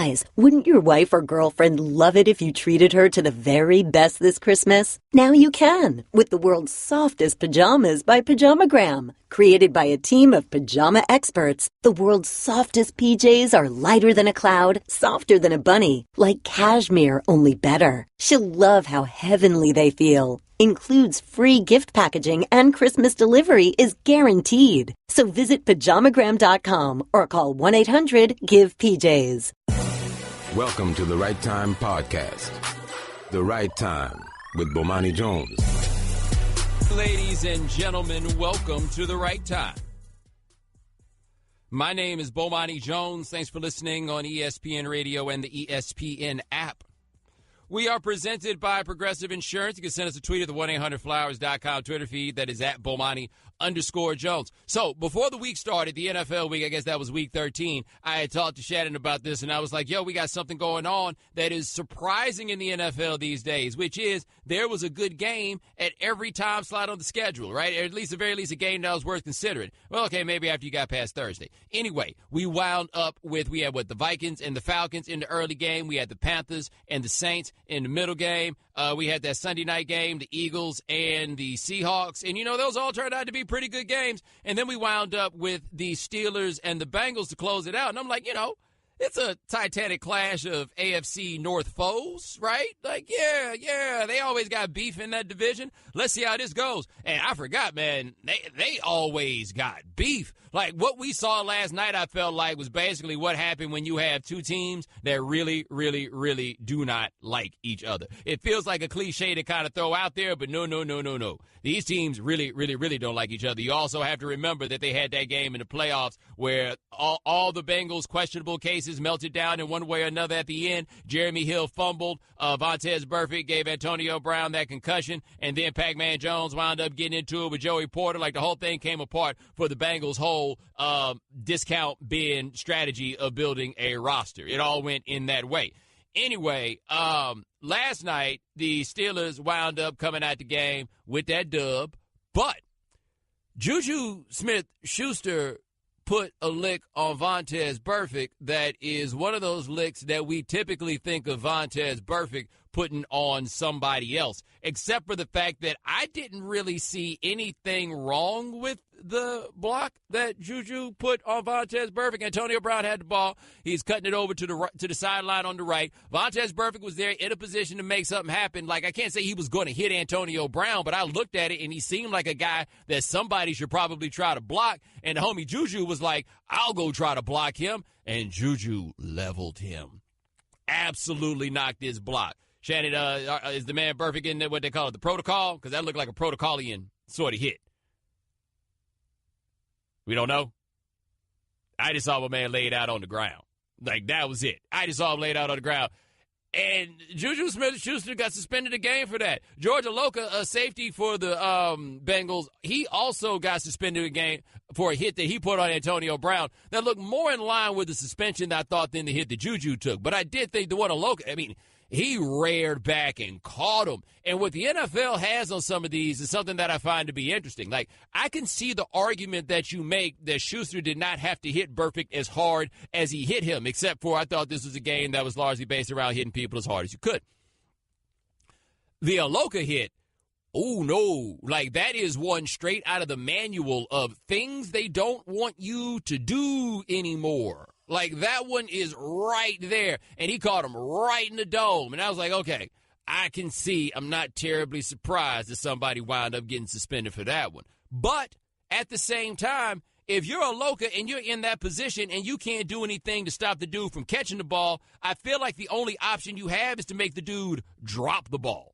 Guys, wouldn't your wife or girlfriend love it if you treated her to the very best this Christmas? Now you can, with the world's softest pajamas by Pajamagram. Created by a team of pajama experts, the world's softest PJs are lighter than a cloud, softer than a bunny, like cashmere, only better. She'll love how heavenly they feel. Includes free gift packaging and Christmas delivery is guaranteed. So visit pajamagram.com or call 1-800-GIVE-PJs. Welcome to the Right Time Podcast. The Right Time with Bomani Jones. Ladies and gentlemen, welcome to The Right Time. My name is Bomani Jones. Thanks for listening on ESPN Radio and the ESPN app. We are presented by Progressive Insurance. You can send us a tweet at the 1-800-Flowers.com Twitter feed that is at Bomani_Jones. So before the week started, the NFL week, I guess that was week 13, I had talked to Shannon about this, and I was like, yo, we got something going on that is surprising in the NFL these days, which is there was a good game at every time slot on the schedule, right? Or at least, at the very least, a game that was worth considering. Well, okay, maybe after you got past Thursday. Anyway, we wound up with, we had the Vikings and the Falcons in the early game. We had the Panthers and the Saints in the middle game. We had that Sunday night game, the Eagles and the Seahawks. And, those all turned out to be pretty good games. And then we wound up with the Steelers and the Bengals to close it out. And I'm like, it's a titanic clash of AFC North foes, right? Like, yeah, they always got beef in that division. Let's see how this goes. And I forgot, man, they always got beef. Like, what we saw last night, I felt like, was basically what happened when you have two teams that really, really, really do not like each other. It feels like a cliche to kind of throw out there, but no. These teams really, really, really don't like each other. You also have to remember that they had that game in the playoffs where all the Bengals' questionable cases melted down in one way or another at the end. Jeremy Hill fumbled. Vontaze Burfict gave Antonio Brown that concussion. And then Pac-Man Jones wound up getting into it with Joey Porter. Like, the whole thing came apart for the Bengals' whole discount bin strategy of building a roster. It all went in that way. Anyway, last night, the Steelers wound up coming out the game with that dub. But JuJu Smith-Schuster put a lick on Vontaze Burfict that is one of those licks that we typically think of Vontaze Burfict putting on somebody else, except for the fact that I didn't really see anything wrong with the block that JuJu put on Vontaze Burfict. Antonio Brown had the ball. He's cutting it over to the sideline on the right. Vontaze Burfict was there in a position to make something happen. Like, I can't say he was going to hit Antonio Brown, but I looked at it, and he seemed like a guy that somebody should probably try to block. And the homie JuJu was like, I'll go try to block him. And JuJu leveled him. Absolutely knocked his block. Shannon, is the man Burfict in what they call it, the protocol? Because that looked like a protocolian sort of hit. We don't know. I just saw my man laid out on the ground. Like, that was it. I just saw him laid out on the ground. And JuJu Smith-Schuster got suspended a game for that. George Aloka, a safety for the Bengals, he also got suspended a game for a hit that he put on Antonio Brown that looked more in line with the suspension I thought than the hit that JuJu took. But I did think the one Aloka, he reared back and caught him. And what the NFL has on some of these is something that I find to be interesting. Like, I can see the argument that you make that Schuster did not have to hit Burfict as hard as he hit him, except for I thought this was a game that was largely based around hitting people as hard as you could. The Aloka hit, oh, no. Like, that is one straight out of the manual of things they don't want you to do anymore. Like, that one is right there, and he caught him right in the dome. And I was like, okay, I can see. I'm not terribly surprised that somebody wound up getting suspended for that one. But at the same time, if you're Aloka and you're in that position and you can't do anything to stop the dude from catching the ball, I feel like the only option you have is to make the dude drop the ball.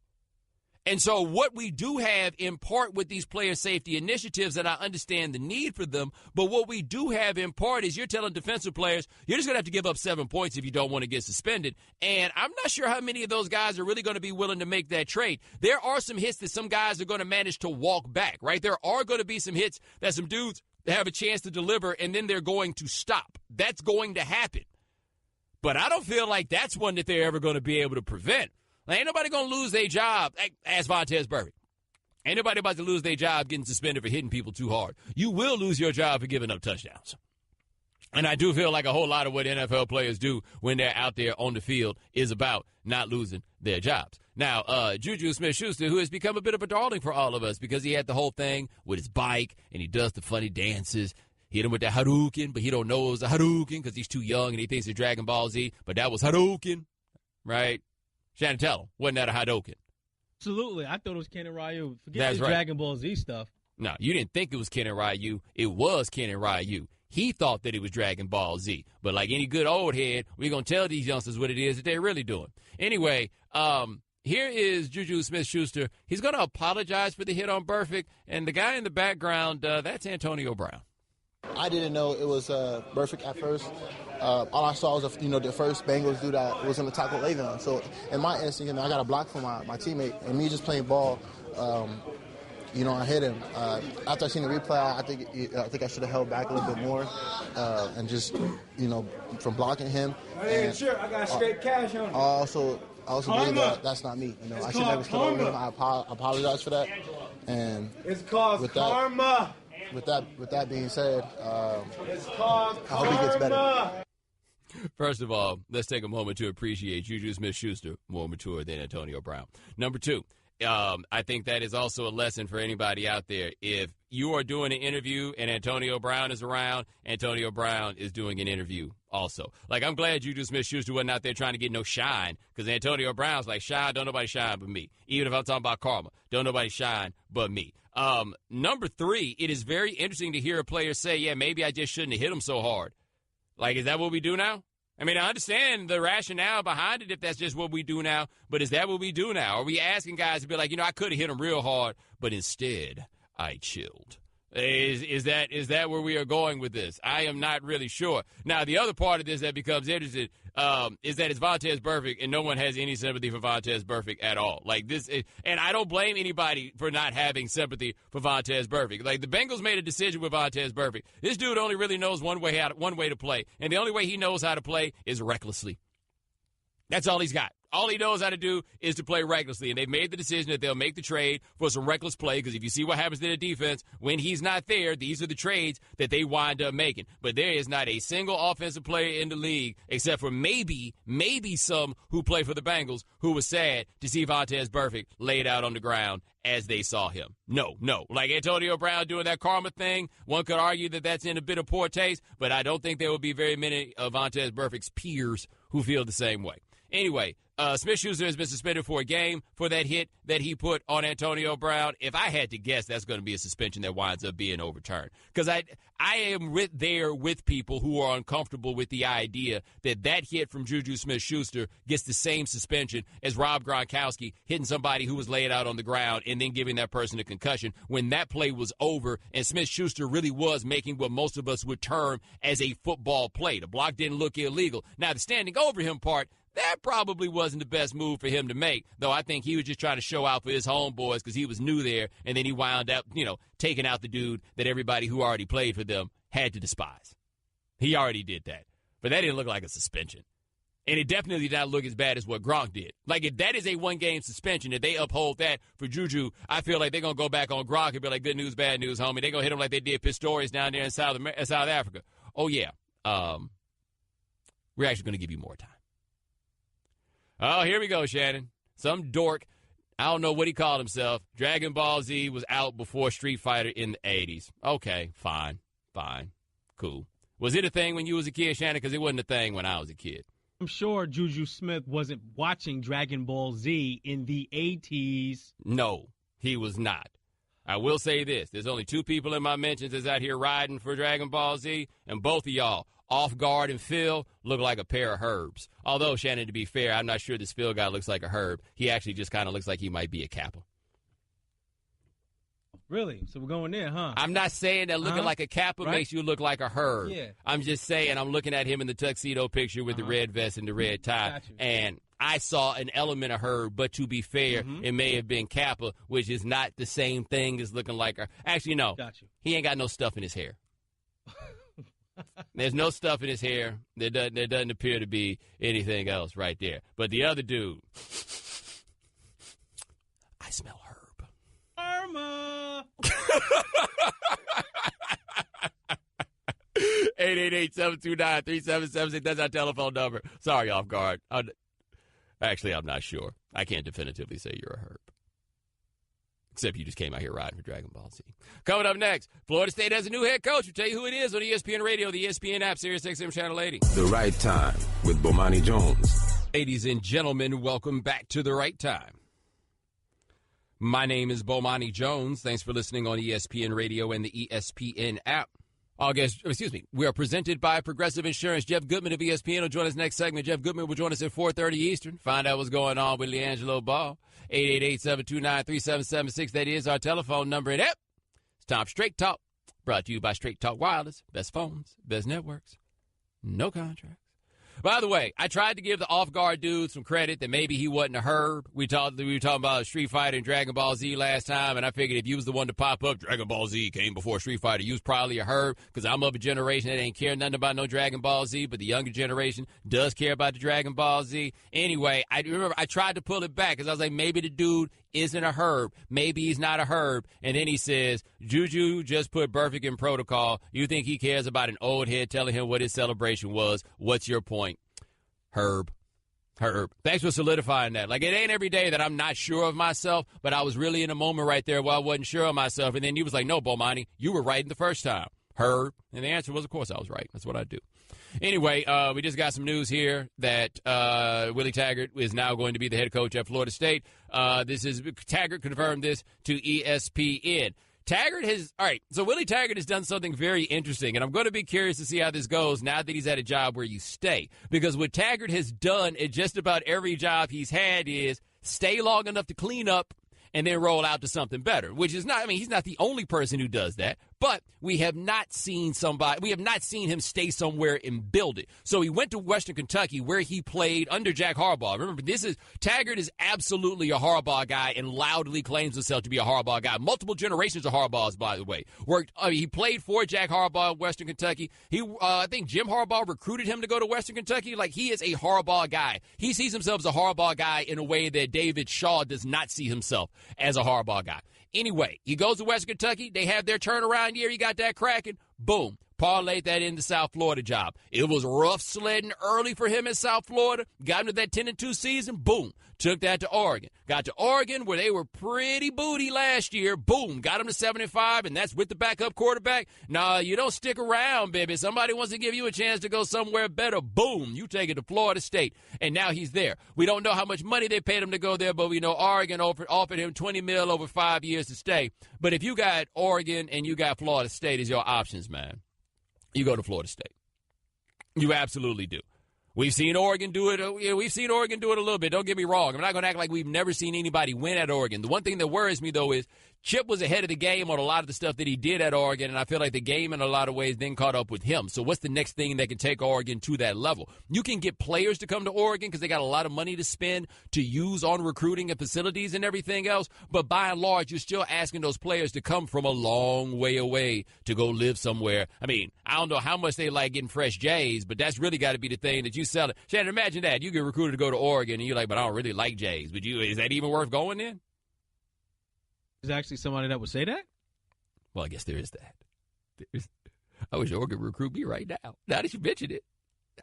And so what we do have in part with these player safety initiatives, and I understand the need for them, but what we do have in part is you're telling defensive players, you're just going to have to give up 7 points if you don't want to get suspended. And I'm not sure how many of those guys are really going to be willing to make that trade. There are some hits that some guys are going to manage to walk back, right? There are going to be some hits that some dudes have a chance to deliver, and then they're going to stop. That's going to happen. But I don't feel like that's one that they're ever going to be able to prevent. Ain't nobody going to lose their job. Ask Vontaze Burfict. Ain't nobody about to lose their job getting suspended for hitting people too hard. You will lose your job for giving up touchdowns. And I do feel like a whole lot of what NFL players do when they're out there on the field is about not losing their jobs. Now, JuJu Smith-Schuster, who has become a bit of a darling for all of us because he had the whole thing with his bike and he does the funny dances. Hit him with the Hadouken, but he don't know it was a Hadouken because he's too young and he thinks it's Dragon Ball Z, but that was Hadouken, right? Shannon, tell him, wasn't that a Hadouken? Absolutely. I thought it was Ken and Ryu. Forget That's the right. Dragon Ball Z stuff. No, you didn't think it was Ken and Ryu. It was Ken and Ryu. He thought that it was Dragon Ball Z. But like any good old head, we're going to tell these youngsters what it is that they're really doing. Anyway, here is JuJu Smith-Schuster. He's going to apologize for the hit on Burfict. And the guy in the background, that's Antonio Brown. I didn't know it was Burfict at first. All I saw was, the first Bengals dude that was going to tackle Le'Veon. So in my instinct, I got a block from my teammate. And me just playing ball, I hit him. After I seen the replay, I think I should have held back a little bit more and just, from blocking him. Hey, sure, I got straight cash on him. I also believe that that's not me. I should never stood over him. I apologize for that. And it's called karma. With that being said, it's called I hope he gets better. First of all, let's take a moment to appreciate JuJu Smith-Schuster, more mature than Antonio Brown. Number two, I think that is also a lesson for anybody out there. If you are doing an interview and Antonio Brown is around, Antonio Brown is doing an interview also. Like, I'm glad JuJu Smith-Schuster wasn't out there trying to get no shine, because Antonio Brown's like, shine, don't nobody shine but me. Even if I'm talking about karma, don't nobody shine but me. Number three, it is very interesting to hear a player say, yeah, maybe I just shouldn't have hit him so hard. Like, is that what we do now? I mean, I understand the rationale behind it if that's just what we do now, but is that what we do now? Are we asking guys to be like, I could have hit him real hard, but instead I chilled? Is that where we are going with this? I am not really sure. Now, the other part of this that becomes interesting is that it's Vontaze Burfict, and no one has any sympathy for Vontaze Burfict at all. Like this, and I don't blame anybody for not having sympathy for Vontaze Burfict. Like, the Bengals made a decision with Vontaze Burfict. This dude only really knows one way to play, and the only way he knows how to play is recklessly. That's all he's got. All he knows how to do is to play recklessly, and they've made the decision that they'll make the trade for some reckless play, because if you see what happens to the defense when he's not there, these are the trades that they wind up making. But there is not a single offensive player in the league, except for maybe some who play for the Bengals, who was sad to see Vontaze Burfict laid out on the ground as they saw him. No. Like Antonio Brown doing that karma thing, one could argue that that's in a bit of poor taste, but I don't think there will be very many of Vontaze Burfict's peers who feel the same way. Anyway, Smith-Schuster has been suspended for a game for that hit that he put on Antonio Brown. If I had to guess, that's going to be a suspension that winds up being overturned. Because I am there with people who are uncomfortable with the idea that hit from JuJu Smith-Schuster gets the same suspension as Rob Gronkowski hitting somebody who was laid out on the ground and then giving that person a concussion when that play was over and Smith-Schuster really was making what most of us would term as a football play. The block didn't look illegal. Now, the standing over him part, that probably wasn't the best move for him to make, though I think he was just trying to show out for his homeboys because he was new there, and then he wound up, taking out the dude that everybody who already played for them had to despise. He already did that. But that didn't look like a suspension. And it definitely did not look as bad as what Gronk did. Like, if that is a one-game suspension, if they uphold that for JuJu, I feel like they're going to go back on Gronk and be like, good news, bad news, homie. They're going to hit him like they did Pistorius down there in South Africa. Oh, yeah. We're actually going to give you more time. Oh, here we go, Shannon. Some dork, I don't know what he called himself. Dragon Ball Z was out before Street Fighter in the 80s. Okay, fine, cool. Was it a thing when you was a kid, Shannon? Because it wasn't a thing when I was a kid. I'm sure JuJu Smith wasn't watching Dragon Ball Z in the 80s. No, he was not. I will say this. There's only two people in my mentions that's out here riding for Dragon Ball Z, and both of y'all, Off Guard and Phil, look like a pair of herbs. Although, Shannon, to be fair, I'm not sure this Phil guy looks like a herb. He actually just kind of looks like he might be a Kappa. Really? So we're going there, huh? I'm not saying that looking like a Kappa makes you look like a herb. Yeah. I'm just saying I'm looking at him in the tuxedo picture with the red vest and the red tie. And I saw an element of herb, but to be fair, it may have been Kappa, which is not the same thing as looking like a... Actually, no. He ain't got no stuff in his hair. There's no stuff in his hair. There doesn't appear to be anything else right there. But the other dude, I smell herb. Karma. 888-729-3776. That's our telephone number. Sorry, off guard. Actually, I'm not sure. I can't definitively say you're a herb. Except you just came out here riding for Dragon Ball Z. Coming up next, Florida State has a new head coach. We'll tell you who it is on ESPN Radio, the ESPN app, Sirius XM Channel 80. The Right Time with Bomani Jones. Ladies and gentlemen, welcome back to The Right Time. My name is Bomani Jones. Thanks for listening on ESPN Radio and the ESPN app. We are presented by Progressive Insurance. Jeff Goodman of ESPN will join us next segment. Jeff Goodman will join us at 4:30 Eastern. Find out what's going on with LiAngelo Ball. 888-729-3776. That is our telephone number. And it's time for Straight Talk. Brought to you by Straight Talk Wireless. Best phones, best networks, no contracts. By the way, I tried to give the off-guard dude some credit that maybe he wasn't a herb. We were talking about Street Fighter and Dragon Ball Z last time, and I figured if you was the one to pop up, Dragon Ball Z came before Street Fighter, you was probably a herb, because I'm of a generation that ain't care nothing about no Dragon Ball Z, but the younger generation does care about the Dragon Ball Z. Anyway, I remember I tried to pull it back, because I was like, maybe the dude isn't a herb. Maybe he's not a herb. And then he says, JuJu just put Burfict in protocol. You think he cares about an old head telling him what his celebration was? What's your point? Herb. Thanks for solidifying that. Like, it ain't every day that I'm not sure of myself, but I was really in a moment right there where I wasn't sure of myself. And then he was like, no, Bomani, you were right the first time. Herb. And the answer was, of course, I was right. That's what I do. Anyway, we just got some news here that Willie Taggart is now going to be the head coach at Florida State. Taggart confirmed this to ESPN. Willie Taggart has done something very interesting, and I'm going to be curious to see how this goes now that he's at a job where you stay. Because what Taggart has done at just about every job he's had is stay long enough to clean up and then roll out to something better, which is not, he's not the only person who does that, but we have not seen him stay somewhere and build it. So he went to Western Kentucky where he played under Jack Harbaugh. Remember, Taggart is absolutely a Harbaugh guy and loudly claims himself to be a Harbaugh guy. Multiple generations of Harbaughs, by the way. He played for Jack Harbaugh at Western Kentucky. I think Jim Harbaugh recruited him to go to Western Kentucky. Like, he is a Harbaugh guy. He sees himself as a Harbaugh guy in a way that David Shaw does not see himself as a Harbaugh guy. Anyway, he goes to Western Kentucky. They have their turnaround year. He got that cracking. Boom. Parlayed that into South Florida job. It was rough sledding early for him in South Florida. Got into that 10-2 season. Boom. Took that to Oregon. Got to Oregon where they were pretty booty last year. Boom. Got him to 7-5, and that's with the backup quarterback. Nah, you don't stick around, baby. Somebody wants to give you a chance to go somewhere better. Boom. You take it to Florida State, and now he's there. We don't know how much money they paid him to go there, but we know Oregon offered him $20 million over 5 years to stay. But if you got Oregon and you got Florida State as your options, man, you go to Florida State. You absolutely do. We've seen Oregon do it. We've seen Oregon do it a little bit. Don't get me wrong. I'm not going to act like we've never seen anybody win at Oregon. The one thing that worries me, though, is Chip was ahead of the game on a lot of the stuff that he did at Oregon, and I feel like the game in a lot of ways then caught up with him. So what's the next thing that can take Oregon to that level? You can get players to come to Oregon because they got a lot of money to spend to use on recruiting and facilities and everything else, but by and large, you're still asking those players to come from a long way away to go live somewhere. I don't know how much they like getting fresh J's, but that's really got to be the thing that you sell it. Shannon, imagine that. You get recruited to go to Oregon, and you're like, but I don't really like J's. But is that even worth going in? There's actually somebody that would say that? Well, I guess there is that. I wish Oregon would recruit me right now. Now that you mentioned it,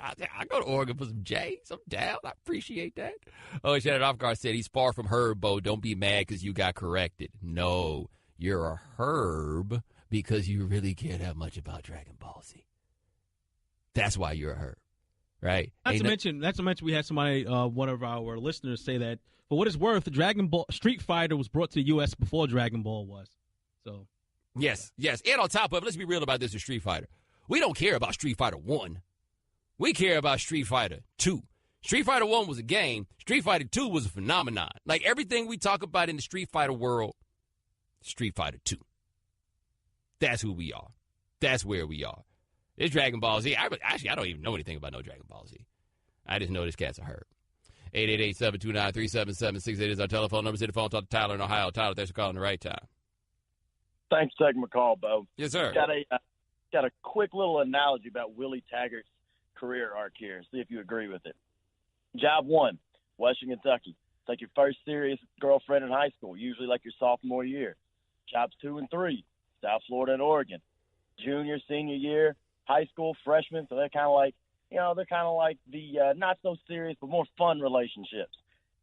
I go to Oregon for some J's. I'm down. I appreciate that. Oh, Shannon Offguard said he's far from herb, Bo. Don't be mad because you got corrected. No, you're a herb because you really care that much about Dragon Ball Z. That's why you're a herb, right? Not to mention, we had somebody, one of our listeners, say that for what it's worth, Street Fighter was brought to the U.S. before Dragon Ball was. So, yes. And on top of it, let's be real about this with Street Fighter. We don't care about Street Fighter 1. We care about Street Fighter 2. Street Fighter 1 was a game. Street Fighter 2 was a phenomenon. Like everything we talk about in the Street Fighter world, Street Fighter 2. That's who we are. That's where we are. It's Dragon Ball Z. I don't even know anything about no Dragon Ball Z. I just know this cat's a herb. 888-729-3776. It is our telephone number. Hit the phone. Talk to Tyler in Ohio. Tyler, thanks for calling the right time. Thanks for taking my call, Bo. Yes, sir. Got a quick little analogy about Willie Taggart's career arc here. See if you agree with it. Job 1, Western Kentucky. It's like your first serious girlfriend in high school, usually like your sophomore year. Jobs 2 and 3, South Florida and Oregon. Junior, senior year, high school freshmen, so they're kind of like, the not so serious but more fun relationships.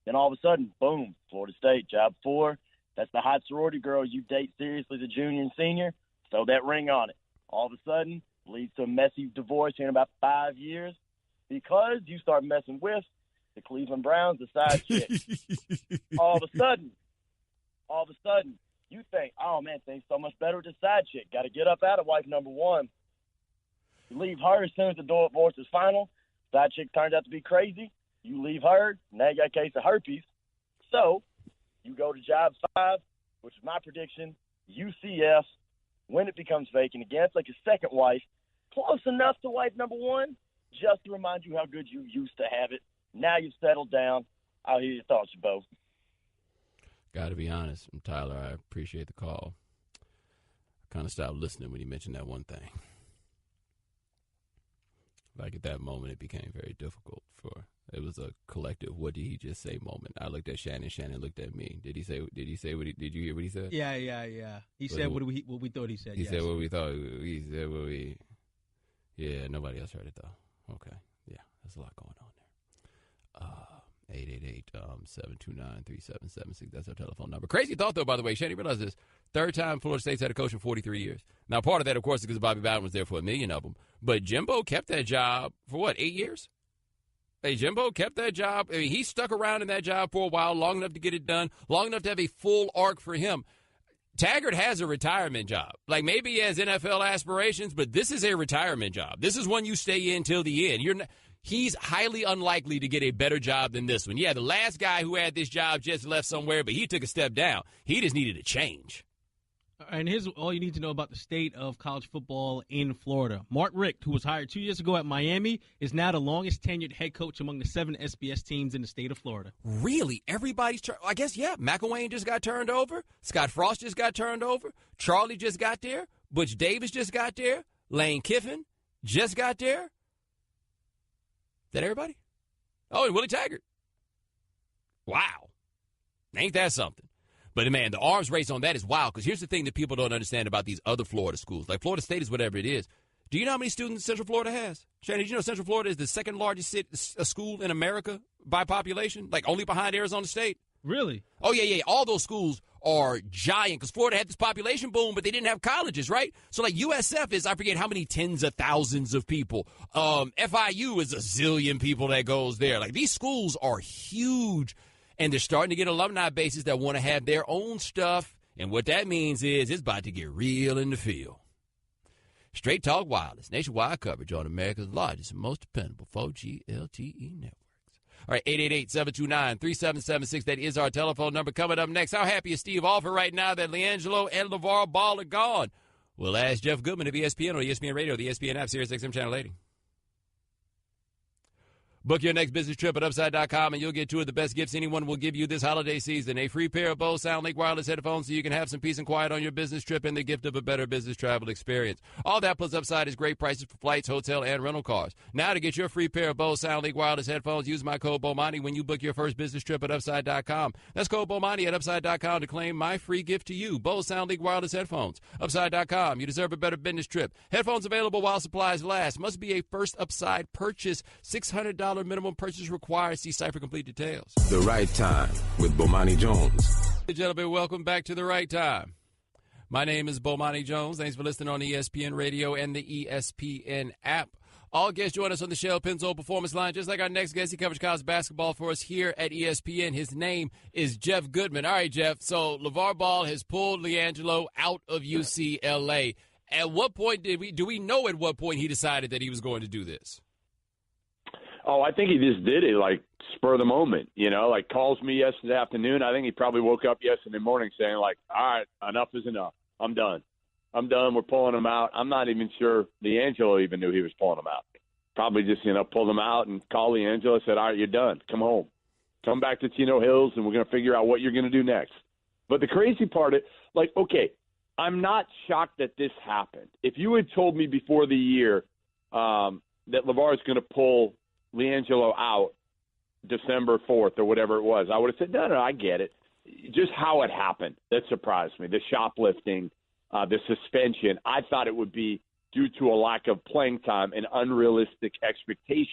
Then all of a sudden, boom, Florida State, job 4. That's the hot sorority girl you date seriously, the junior and senior. Throw that ring on it. All of a sudden, leads to a messy divorce here in about 5 years because you start messing with the Cleveland Browns, the side chick. all of a sudden, you think, oh, man, things so much better with the side chick. Got to get up out of wife number 1. You leave her as soon as the divorce is final. Side chick turns out to be crazy. You leave her. Now you got a case of herpes. So you go to job 5, which is my prediction, UCF. When it becomes vacant again, it's like a second wife, close enough to wife number 1, just to remind you how good you used to have it. Now you've settled down. I'll hear your thoughts, Bo. Got to be honest, Tyler, I appreciate the call. I kind of stopped listening when you mentioned that one thing. Like at that moment, it became very difficult it was a collective, what did he just say moment. I looked at Shannon. Shannon looked at me. Did you hear what he said? Yeah. He said what we thought he said. He said what we thought. He said what we, yeah, nobody else heard it though. Okay. Yeah, there's a lot going on there. 888-729-3776. That's our telephone number. Crazy thought, though, by the way. Shannon, you realize this. 3rd time Florida State's had a coach in 43 years. Now, part of that, of course, is because Bobby Bowden was there for 1 million of them. But Jimbo kept that job for 8 years? Hey, Jimbo kept that job. I mean, he stuck around in that job for a while, long enough to get it done, long enough to have a full arc for him. Taggart has a retirement job. Like, maybe he has NFL aspirations, but this is a retirement job. This is one you stay in till the end. He's highly unlikely to get a better job than this one. Yeah, the last guy who had this job just left somewhere, but he took a step down. He just needed a change. And here's all you need to know about the state of college football in Florida. Mark Richt, who was hired 2 years ago at Miami, is now the longest tenured head coach among the 7 SBS teams in the state of Florida. Really? Everybody's I guess, yeah. McElwain just got turned over. Scott Frost just got turned over. Charlie just got there. Butch Davis just got there. Lane Kiffin just got there. Is that everybody? Oh, and Willie Taggart. Wow. Ain't that something? But, man, the arms race on that is wild because here's the thing that people don't understand about these other Florida schools. Like Florida State is whatever it is. Do you know how many students Central Florida has? Shannon, did you know Central Florida is the 2nd largest school in America by population? Like only behind Arizona State? Really? Oh, yeah. All those schools are giant because Florida had this population boom, but they didn't have colleges, right? So, like, USF is, I forget how many tens of thousands of people. FIU is a zillion people that goes there. Like, these schools are huge. And they're starting to get alumni bases that want to have their own stuff. And what that means is it's about to get real in the field. Straight Talk Wireless, nationwide coverage on America's largest and most dependable 4G LTE networks. All right, 888-729-3776. That is our telephone number. Coming up next, how happy is Steve Alford right now that LiAngelo and Lavar Ball are gone? We'll ask Jeff Goodman of ESPN or ESPN Radio, the ESPN app, Sirius XM Channel 80. Book your next business trip at Upside.com, and you'll get 2 of the best gifts anyone will give you this holiday season. A free pair of Bose SoundLink wireless headphones so you can have some peace and quiet on your business trip, and the gift of a better business travel experience. All that plus Upside is great prices for flights, hotel, and rental cars. Now to get your free pair of Bose SoundLink wireless headphones, use my code Bomani when you book your first business trip at Upside.com. That's code Bomani at Upside.com to claim my free gift to you. Bose SoundLink wireless headphones. Upside.com. You deserve a better business trip. Headphones available while supplies last. Must be a first Upside purchase. $600 minimum purchase required. See site for complete details. The Right Time with Bomani Jones. Ladies and gentlemen, welcome back to The Right Time. My name is Bomani Jones. Thanks for listening on ESPN Radio and the ESPN app. All guests join us on the Shell Pennzoil Performance Line. Just like our next guest, he covers college basketball for us here at ESPN. His name is Jeff Goodman. All right, Jeff, so LaVar Ball has pulled LiAngelo out of UCLA. At what point do we know at what point he decided that he was going to do this? Oh, I think he just did it, like, spur of the moment, like calls me yesterday afternoon. I think he probably woke up yesterday morning saying, like, all right, enough is enough. I'm done. We're pulling him out. I'm not even sure LiAngelo even knew he was pulling him out. Probably just, pulled him out and called LiAngelo, said, all right, you're done. Come home. Come back to Chino Hills, and we're going to figure out what you're going to do next. But the crazy part is, like, okay, I'm not shocked that this happened. If you had told me before the year that LaVar is going to pull LiAngelo out December 4th or whatever it was, I would have said, no, I get it. Just how it happened, that surprised me. The shoplifting, the suspension, I thought it would be due to a lack of playing time and unrealistic expectations.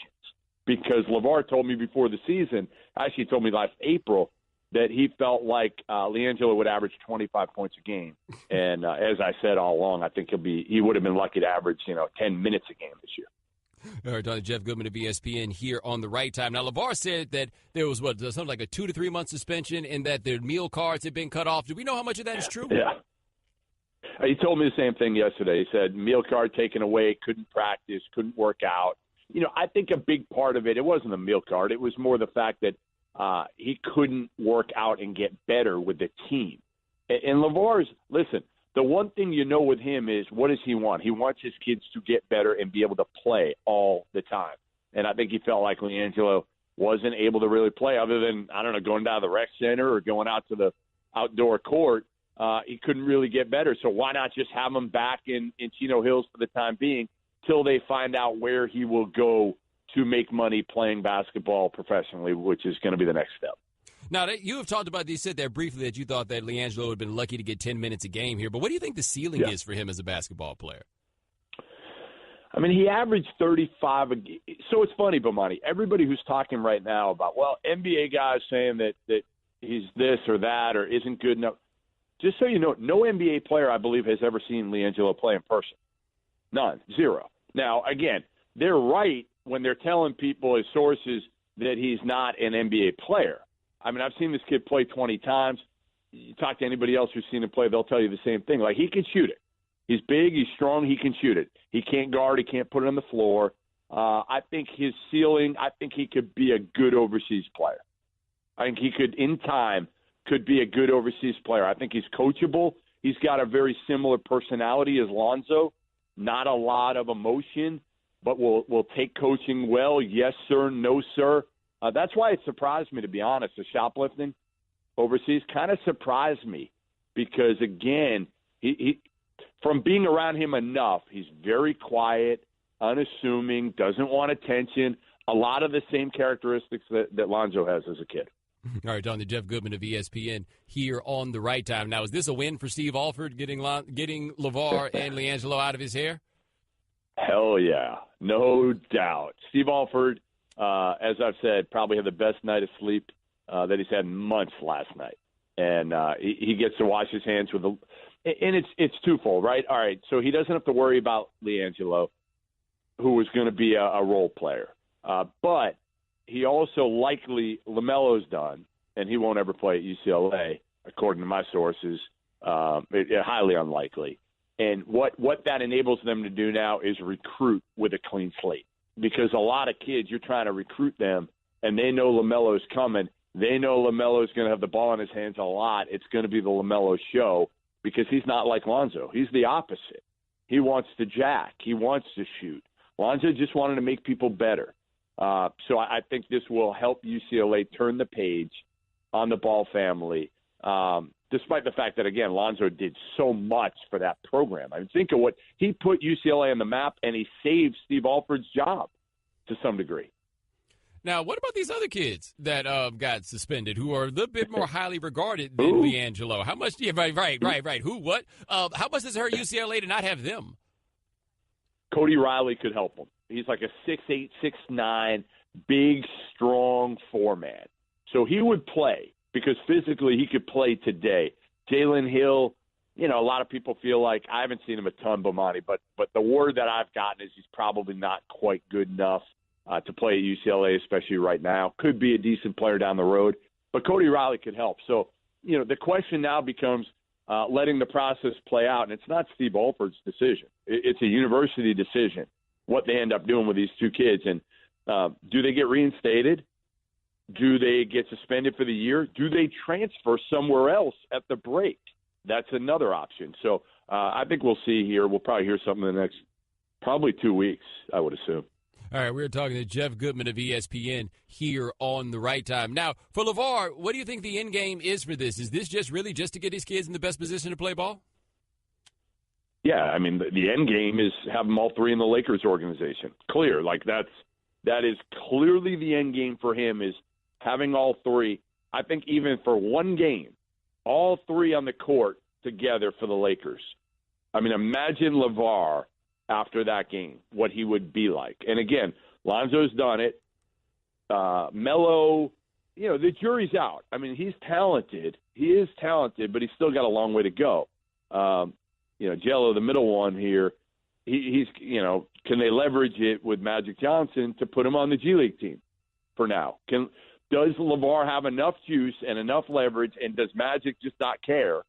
Because Lavar told me before the season, actually told me last April, that he felt like LiAngelo would average 25 points a game. And as I said all along, I think he would have been lucky to average 10 minutes a game this year. All right, Dr. Jeff Goodman of ESPN here on The Right Time. Now, Lavar said that there was, something like a 2 to 3 month suspension and that their meal cards had been cut off. Do we know how much of that is true? Yeah. He told me the same thing yesterday. He said meal card taken away, couldn't practice, couldn't work out. I think a big part of it wasn't the meal card. It was more the fact that he couldn't work out and get better with the team. And Lavar's, listen, the one thing with him is, what does he want? He wants his kids to get better and be able to play all the time. And I think he felt like LiAngelo wasn't able to really play other than, going down to the rec center or going out to the outdoor court. He couldn't really get better. So why not just have him back in Chino Hills for the time being till they find out where he will go to make money playing basketball professionally, which is going to be the next step. Now, you have talked about, you said there briefly that you thought that LiAngelo would have been lucky to get 10 minutes a game here, but what do you think the ceiling is for him as a basketball player? I mean, he averaged 35 a game. So it's funny, Bomani. Everybody who's talking right now about, NBA guys saying that he's this or that or isn't good enough. Just so you know, no NBA player, I believe, has ever seen LiAngelo play in person. None. Zero. Now, again, they're right when they're telling people as sources that he's not an NBA player. I mean, I've seen this kid play 20 times. You talk to anybody else who's seen him play, they'll tell you the same thing. Like, he can shoot it. He's big, he's strong, he can shoot it. He can't guard, he can't put it on the floor. I think his ceiling, I think he could be a good overseas player. I think he could, in time, could be a good overseas player. I think he's coachable. He's got a very similar personality as Lonzo. Not a lot of emotion, but will take coaching well. Yes, sir. No, sir. That's why it surprised me, to be honest. The shoplifting overseas kind of surprised me because, again, he from being around him enough, he's very quiet, unassuming, doesn't want attention. A lot of the same characteristics that Lonzo has as a kid. All right, Dr. Jeff Goodman of ESPN here on The Right Time. Now, is this a win for Steve Alford getting Lavar and LiAngelo out of his hair? Hell yeah, no doubt. Steve Alford, as I've said, probably had the best night of sleep that he's had in months last night. And he gets to wash his hands with and it's twofold, right? All right, so he doesn't have to worry about LiAngelo, who is going to be a role player. But he also likely, LaMelo's done, and he won't ever play at UCLA, according to my sources, highly unlikely. And what that enables them to do now is recruit with a clean slate. Because a lot of kids, you're trying to recruit them, and they know LaMelo's coming. They know LaMelo's going to have the ball in his hands a lot. It's going to be the LaMelo show because he's not like Lonzo. He's the opposite. He wants to jack. He wants to shoot. Lonzo just wanted to make people better. So I think this will help UCLA turn the page on the Ball family, despite the fact that, again, Lonzo did so much for that program. I mean, think of what he put UCLA on the map, and he saved Steve Alford's job to some degree. Now, what about these other kids that got suspended who are a little bit more highly regarded than LiAngelo? How much? Yeah, right. Who? What? How much does it hurt UCLA to not have them? Cody Riley could help him. He's like a 6'8", 6'9", big, strong four-man. So he would play because physically he could play today. Jalen Hill, a lot of people feel like, I haven't seen him a ton, Bomani, but the word that I've gotten is he's probably not quite good enough to play at UCLA, especially right now. Could be a decent player down the road, but Cody Riley could help. So, the question now becomes letting the process play out, and it's not Steve Alford's decision. It's a university decision, what they end up doing with these two kids. And do they get reinstated? Do they get suspended for the year? Do they transfer somewhere else at the break? That's another option. So I think we'll see here. We'll probably hear something in the next probably 2 weeks, I would assume. All right, we're talking to Jeff Goodman of ESPN here on The Right Time. Now, for Lavar, what do you think the end game is for this? Is this just to get his kids in the best position to play ball? Yeah, I mean, the end game is have them all three in the Lakers organization. Clear, like that is clearly the end game for him is having all three. I think even for one game, all three on the court together for the Lakers. I mean, imagine Lavar after that game, what he would be like. And again, Lonzo's done it. Melo, the jury's out. I mean, he's talented. He is talented, but he's still got a long way to go. Jello, the middle one here, he's can they leverage it with Magic Johnson to put him on the G League team for now? Does LaVar have enough juice and enough leverage, and does Magic just not care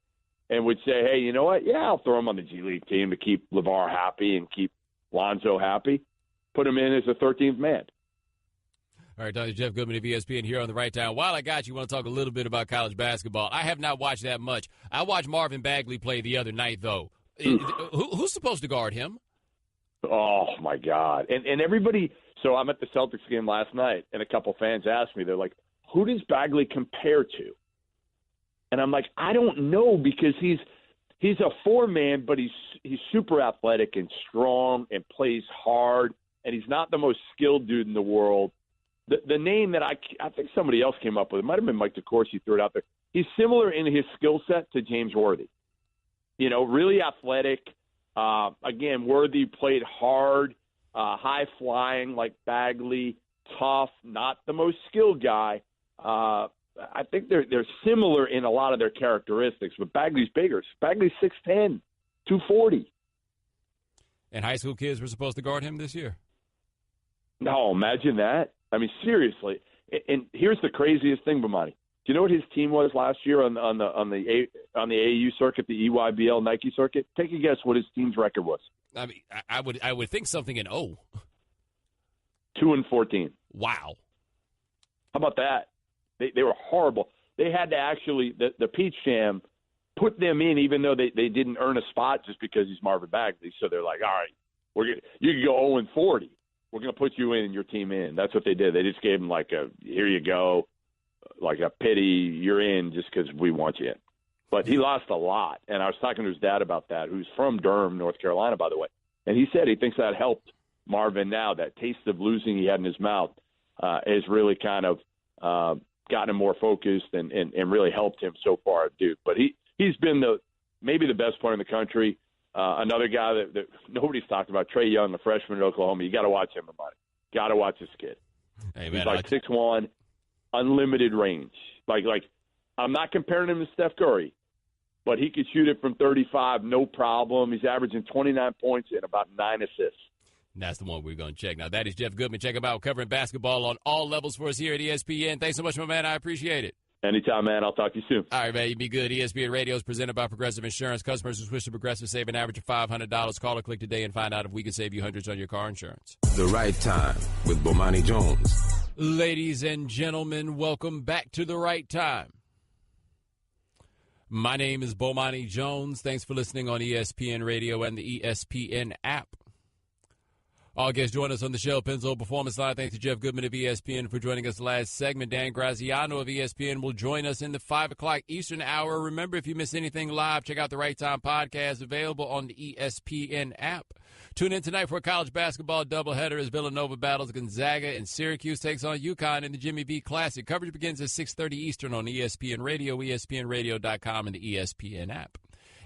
and would say, hey, you know what? Yeah, I'll throw him on the G League team to keep LaVar happy and keep Lonzo happy. Put him in as a 13th man. All right, Dr. Jeff Goodman of ESPN here on the Right Time. While I got you, I want to talk a little bit about college basketball. I have not watched that much. I watched Marvin Bagley play the other night, though. Who's supposed to guard him? Oh, my God. And everybody – so I'm at the Celtics game last night, and a couple fans asked me, they're like, who does Bagley compare to? And I'm like, I don't know, because he's a four-man, but he's super athletic and strong and plays hard, and he's not the most skilled dude in the world. The name that I think somebody else came up with, it might have been Mike DeCourcy threw it out there. He's similar in his skill set to James Worthy. Really athletic. Again, Worthy played hard, high-flying like Bagley, tough, not the most skilled guy. I think they're similar in a lot of their characteristics, but Bagley's bigger. Bagley's 6'10", 240. And high school kids were supposed to guard him this year. No, imagine that. I mean, seriously. And here's the craziest thing, Bomani. Do you know what his team was last year on the AAU circuit, the EYBL Nike circuit? Take a guess what his team's record was. I mean, I would think something in 2-14. Wow. How about that? They were horrible. They had to actually the Peach Jam put them in, even though they didn't earn a spot just because he's Marvin Bagley. So they're like, all right, you can go 0-40. We're going to put you in and your team in. That's what they did. They just gave him like here you go, like a pity, you're in just because we want you in. But he lost a lot. And I was talking to his dad about that, who's from Durham, North Carolina, by the way. And he said he thinks that helped Marvin now. That taste of losing he had in his mouth has really kind of gotten him more focused and really helped him so far at Duke. But he's been maybe the best player in the country. Another guy that nobody's talked about, Trae Young, the freshman at Oklahoma. You got to watch him, everybody. Got to watch this kid. Hey, man, he's like 6'1", unlimited range. Like I'm not comparing him to Steph Curry, but he could shoot it from 35, no problem. He's averaging 29 points and about 9 assists. And that's the one we're going to check. Now, that is Jeff Goodman. Check him out, covering basketball on all levels for us here at ESPN. Thanks so much, my man. I appreciate it. Anytime, man. I'll talk to you soon. All right, man. You be good. ESPN Radio is presented by Progressive Insurance. Customers who switch to Progressive save an average of $500. Call or click today and find out if we can save you hundreds on your car insurance. The Right Time with Bomani Jones. Ladies and gentlemen, welcome back to The Right Time. My name is Bomani Jones. Thanks for listening on ESPN Radio and the ESPN app. All guests join us on the Shell Pennzoil Performance Line. Thanks to Jeff Goodman of ESPN for joining us last segment. Dan Graziano of ESPN will join us in the 5 o'clock Eastern hour. Remember, if you miss anything live, check out the Right Time podcast available on the ESPN app. Tune in tonight for a college basketball doubleheader as Villanova battles Gonzaga and Syracuse takes on UConn in the Jimmy V Classic. Coverage begins at 6:30 Eastern on ESPN Radio, ESPNradio.com, and the ESPN app.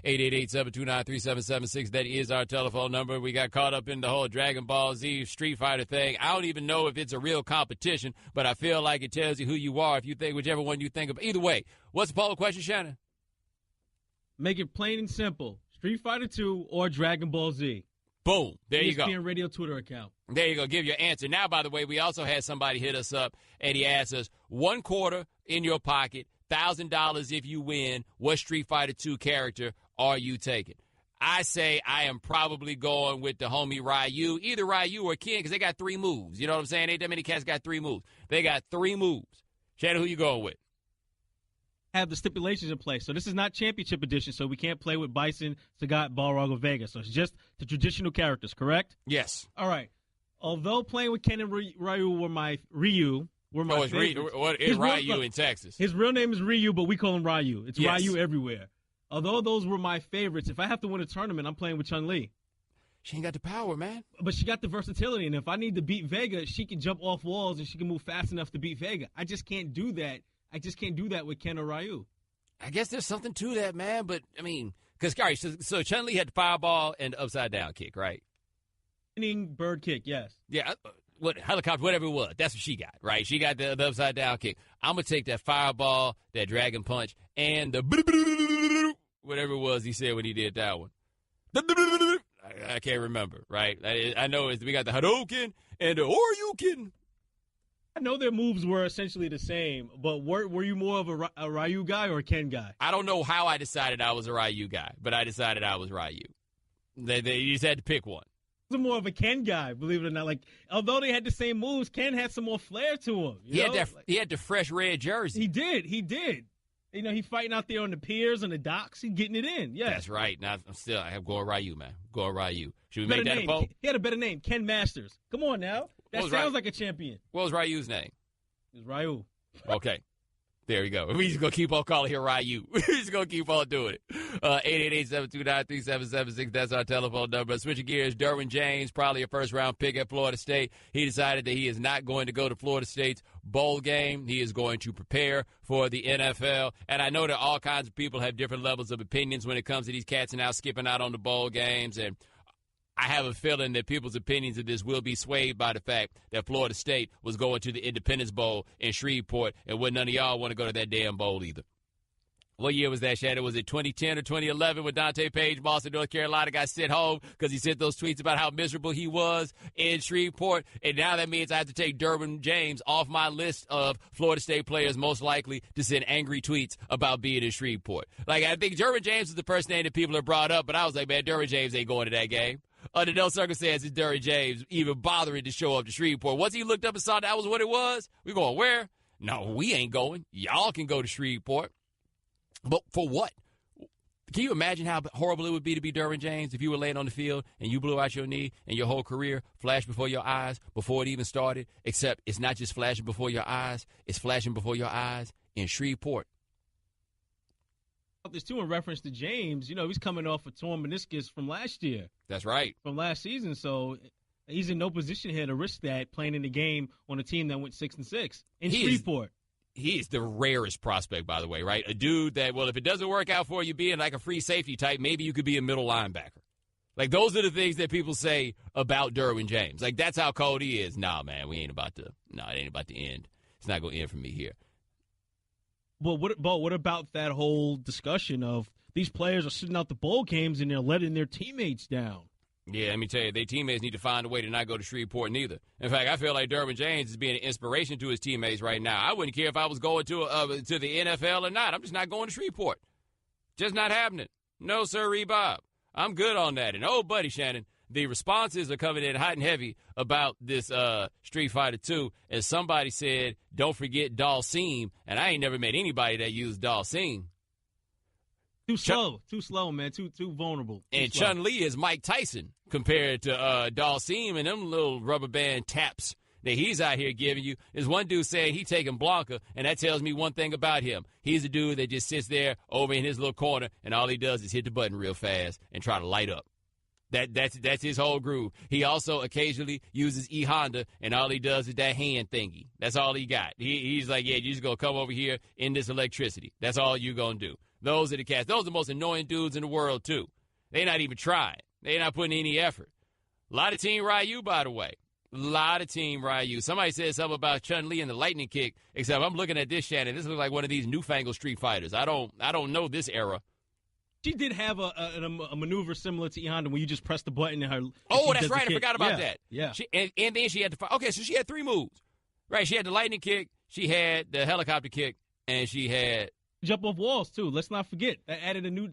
888-729-3776. That is our telephone number. We got caught up in the whole Dragon Ball Z Street Fighter thing. I don't even know if it's a real competition, but I feel like it tells you who you are if you think whichever one you think of. Either way, what's the poll question, Shannon? Make it plain and simple. Street Fighter 2 or Dragon Ball Z. Boom. There you go. ESPN Radio Twitter account. There you go. Give your answer. Now, by the way, we also had somebody hit us up, and he asked us, $1 in your pocket, $1,000 if you win. What Street Fighter 2 character are you taking? I say I am probably going with the homie Ryu, either Ryu or Ken, because they got 3 moves. You know what I'm saying? Ain't that many cats got 3 moves. They got 3 moves. Shannon, who you going with? Have the stipulations in place. So this is not Championship Edition, so we can't play with Bison, Sagat, Balrog, or Vega. So it's just the traditional characters, correct? Yes. All right. Although playing with Ken and Ryu were my favorites. What is Ryu in Texas? His real name is Ryu, but we call him Ryu. It's yes. Ryu everywhere. Although those were my favorites, if I have to win a tournament, I'm playing with Chun-Li. She ain't got the power, man. But she got the versatility, and if I need to beat Vega, she can jump off walls and she can move fast enough to beat Vega. I just can't do that. I just can't do that with Ken or Ryu. I guess there's something to that, man. But, I mean, because, all right, so Chun-Li had the fireball and the upside-down kick, right? Spinning bird kick, yes. Yeah, helicopter, whatever it was. That's what she got, right? She got the upside down kick. I'm going to take that fireball, that dragon punch, and the whatever it was he said when he did that one. I can't remember, right? I know we got the Hadouken and the Oryuken. I know their moves were essentially the same, but were you more of a Ryu guy or a Ken guy? I don't know how I decided I was a Ryu guy, but I decided I was Ryu. You just had to pick one. I was more of a Ken guy, believe it or not. Like, although they had the same moves, Ken had some more flair to him. He had the fresh red jersey. He did. You know, he fighting out there on the piers and the docks. He getting it in. Yeah, that's right. Now I have going Ryu, man. Going Ryu. Should we make that a poll? He had a better name, Ken Masters. Come on now, that sounds like a champion. What was Ryu's name? It was Ryu. Okay. There you go. We just going to keep on calling here Ryu. We're just going to keep on doing it. 888-729-3776. That's our telephone number. Switching gears, Derwin James, probably a first-round pick at Florida State. He decided that he is not going to go to Florida State's bowl game. He is going to prepare for the NFL. And I know that all kinds of people have different levels of opinions when it comes to these cats and now skipping out on the bowl games. And I have a feeling that people's opinions of this will be swayed by the fact that Florida State was going to the Independence Bowl in Shreveport, and would none of y'all want to go to that damn bowl either. What year was that, Shannon? Was it 2010 or 2011 when Dante Page, Boston, North Carolina, got sent home because he sent those tweets about how miserable he was in Shreveport? And now that means I have to take Derwin James off my list of Florida State players most likely to send angry tweets about being in Shreveport. Like, I think Derwin James is the first name that people have brought up, but I was like, man, Derwin James ain't going to that game. Under no circumstances, Derwin James even bothering to show up to Shreveport. Once he looked up and saw that was what it was, we going, where? No, we ain't going. Y'all can go to Shreveport. But for what? Can you imagine how horrible it would be to be Derwin James if you were laying on the field and you blew out your knee and your whole career flashed before your eyes before it even started? Except it's not just flashing before your eyes, it's flashing before your eyes in Shreveport. This too in reference to James. You know, he's coming off a torn meniscus from last year. That's right. From last season, so he's in no position here to risk that playing in the game on a team that went 6-6 in Shreveport. He is the rarest prospect, by the way, right? A dude that, well, if it doesn't work out for you being like a free safety type, maybe you could be a middle linebacker. Like, those are the things that people say about Derwin James. Like, that's how cold he is. Nah, man, it ain't about to end. It's not going to end for me here. But what about that whole discussion of these players are sitting out the bowl games and they're letting their teammates down? Yeah, let me tell you, their teammates need to find a way to not go to Shreveport neither. In fact, I feel like Derwin James is being an inspiration to his teammates right now. I wouldn't care if I was going to the NFL or not. I'm just not going to Shreveport. Just not happening. No, sir, Bob. I'm good on that. And, oh, buddy, Shannon, the responses are coming in hot and heavy about this Street Fighter 2. As somebody said, don't forget Dalsim, and I ain't never met anybody that used Dalsim. Too slow, man. Too vulnerable. And Chun-Li is Mike Tyson compared to Dalsim and them little rubber band taps that he's out here giving you. There's one dude saying he taking Blanca, and that tells me one thing about him. He's a dude that just sits there over in his little corner, and all he does is hit the button real fast and try to light up. That's his whole groove. He also occasionally uses E-Honda, and all he does is that hand thingy. That's all he got. He's like, yeah, you're just going to come over here in this electricity. That's all you're going to do. Those are the cats. Those are the most annoying dudes in the world, too. They're not even trying. They're not putting any effort. A lot of Team Ryu, by the way. A lot of Team Ryu. Somebody said something about Chun-Li and the lightning kick, except I'm looking at this, Shannon. This looks like one of these newfangled Street Fighters. I don't know this era. She did have a maneuver similar to E-Honda when you just press the button and her. Oh, that's right. I forgot about that. Yeah. And then she had to. Okay, so she had 3 moves. Right. She had the lightning kick. She had the helicopter kick, and she had jump off walls too. Let's not forget that added a new